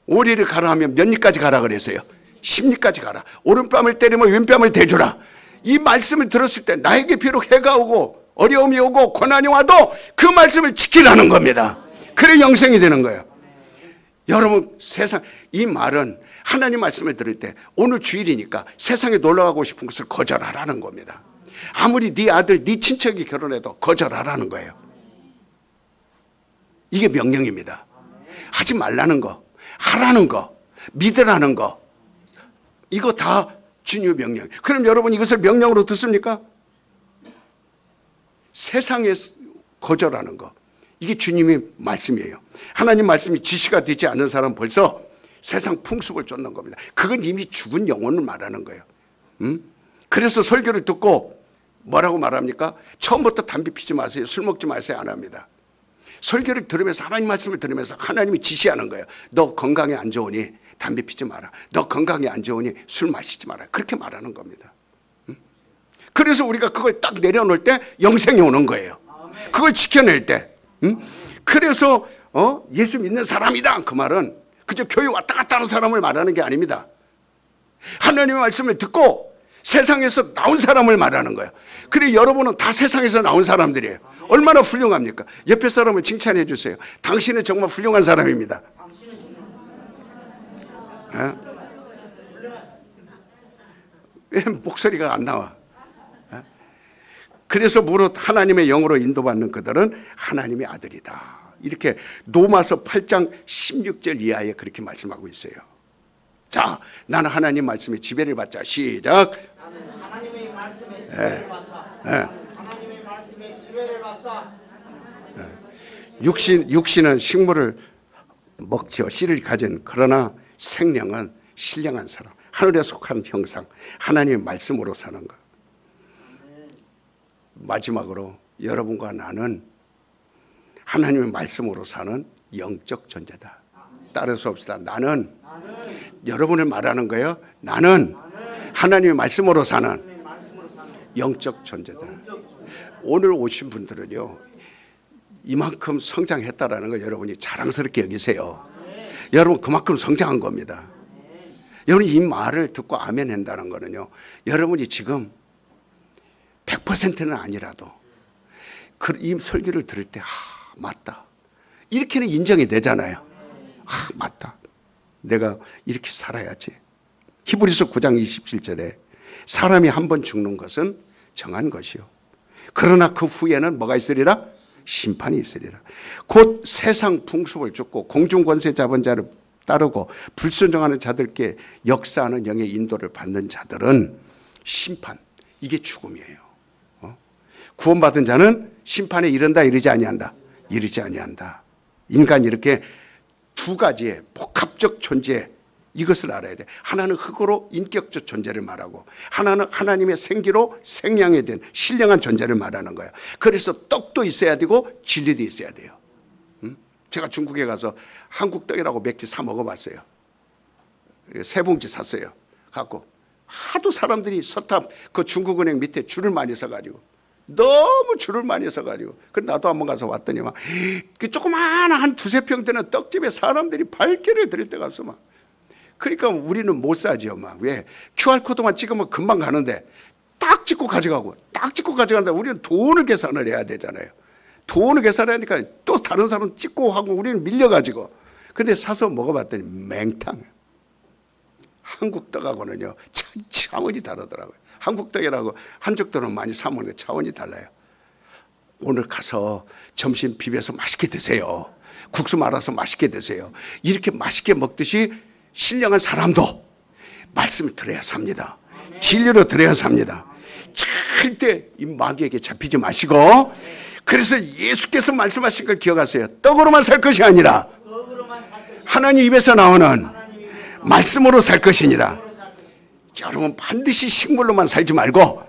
오리를 가라 하면 몇 리까지 가라 그랬어요? 10리까지 가라. 오른뺨을 때리면 왼뺨을 대주라. 이 말씀을 들었을 때 나에게 비록 해가 오고 어려움이 오고 고난이 와도 그 말씀을 지키라는 겁니다. 그래 영생이 되는 거예요. 여러분, 세상, 이 말은 하나님 말씀을 들을 때 오늘 주일이니까 세상에 놀러가고 싶은 것을 거절하라는 겁니다. 아무리 네 아들, 네 친척이 결혼해도 거절하라는 거예요. 이게 명령입니다. 하지 말라는 거, 하라는 거, 믿으라는 거. 이거 다 주님의 명령. 그럼 여러분 이것을 명령으로 듣습니까? 세상에 거절하는 거. 이게 주님의 말씀이에요. 하나님 말씀이 지시가 되지 않는 사람은 벌써 세상 풍습을 쫓는 겁니다. 그건 이미 죽은 영혼을 말하는 거예요. 그래서 설교를 듣고 뭐라고 말합니까? 처음부터 담배 피지 마세요. 술 먹지 마세요. 안 합니다. 설교를 들으면서 하나님 말씀을 들으면서 하나님이 지시하는 거예요. 너 건강에 안 좋으니 담배 피지 마라. 너 건강에 안 좋으니 술 마시지 마라. 그렇게 말하는 겁니다. 그래서 우리가 그걸 딱 내려놓을 때 영생이 오는 거예요. 그걸 지켜낼 때. 그래서 예수 믿는 사람이다. 그 말은 그저 교회 왔다 갔다 하는 사람을 말하는 게 아닙니다. 하나님의 말씀을 듣고 세상에서 나온 사람을 말하는 거예요. 그래 여러분은 다 세상에서 나온 사람들이에요. 얼마나 훌륭합니까? 옆에 사람을 칭찬해 주세요. 당신은 정말 훌륭한 사람입니다. 왜 목소리가 안 나와? 그래서 무릇 하나님의 영으로 인도받는 그들은 하나님의 아들이다. 이렇게 로마서 8장 16절 이하에 그렇게 말씀하고 있어요. 자, 나는 하나님 말씀에 지배를 받자. 시작. 나는 하나님의 말씀에 지배를 받자. 나는 하나님의 말씀에 지배를 받자. 육신은 식물을 먹지요. 씨를 가진. 그러나 생명은 신령한 사람. 하늘에 속한 형상. 하나님의 말씀으로 사는 것. 마지막으로 여러분과 나는 하나님의 말씀으로 사는 영적 존재다. 따를 수 없다. 나는 여러분을 말하는 거예요. 나는 하나님의 말씀으로 사는 영적 존재다. 오늘 오신 분들은요, 이만큼 성장했다라는 걸 여러분이 자랑스럽게 여기세요. 여러분 그만큼 성장한 겁니다. 여러분 이 말을 듣고 아멘 한다는 거는요, 여러분이 지금 100%는 아니라도 이 설교를 들을 때 맞다. 이렇게는 인정이 되잖아요. 맞다. 내가 이렇게 살아야지. 히브리서 9장 27절에 사람이 한 번 죽는 것은 정한 것이요. 그러나 그 후에는 뭐가 있으리라? 심판이 있으리라. 곧 세상 풍습을 쫓고 공중권세 잡은 자를 따르고 불순종하는 자들께 역사하는 영의 인도를 받는 자들은 심판, 이게 죽음이에요. 구원받은 자는 심판에 이른다, 이르지 아니한다? 이르지 아니한다. 인간이 이렇게 두 가지의 복합적 존재, 이것을 알아야 돼. 하나는 흙으로 인격적 존재를 말하고 하나는 하나님의 생기로 생명에 된 신령한 존재를 말하는 거야. 그래서 떡도 있어야 되고 진리도 있어야 돼요. 제가 중국에 가서 한국 떡이라고 몇 개 사 먹어봤어요. 세 봉지 샀어요. 갖고 하도 사람들이 서탑 그 중국은행 밑에 줄을 많이 서가지고 너무 줄을 많이 서가지고 그래 나도 한번 가서 왔더니 막 그 조그마한 한 두세 평 되는 떡집에 사람들이 발길을 들일 때가 없어 막. 그러니까 우리는 못 사지요 막. 왜? QR코드만 찍으면 금방 가는데 딱 찍고 가져가고 딱 찍고 가져간다. 우리는 돈을 계산을 해야 되잖아야. 돈을 계산해야 하니까 또 다른 사람 찍고 하고 우리는 밀려가지고. 근데 사서 먹어봤더니 맹탕. 한국 떡하고는요 차원이 다르더라고요. 한국 떡이라고 한쪽 떡은 많이 사 먹는 게 차원이 달라요. 오늘 가서 점심 비벼서 맛있게 드세요. 국수 말아서 맛있게 드세요. 이렇게 맛있게 먹듯이 신령한 사람도 말씀을 들어야 삽니다. 진리로 들어야 삽니다. 절대 이 마귀에게 잡히지 마시고, 그래서 예수께서 말씀하신 걸 기억하세요. 떡으로만 살 것이 아니라 하나님 입에서 나오는 말씀으로 살 것이니라. 여러분 반드시 식물로만 살지 말고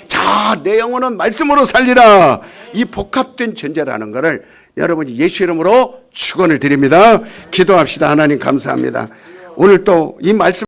자, 내 영혼은 말씀으로 살리라. 이 복합된 존재라는 것을 여러분이 예수 이름으로 축원을 드립니다. 기도합시다. 하나님 감사합니다. 오늘 또 이 말씀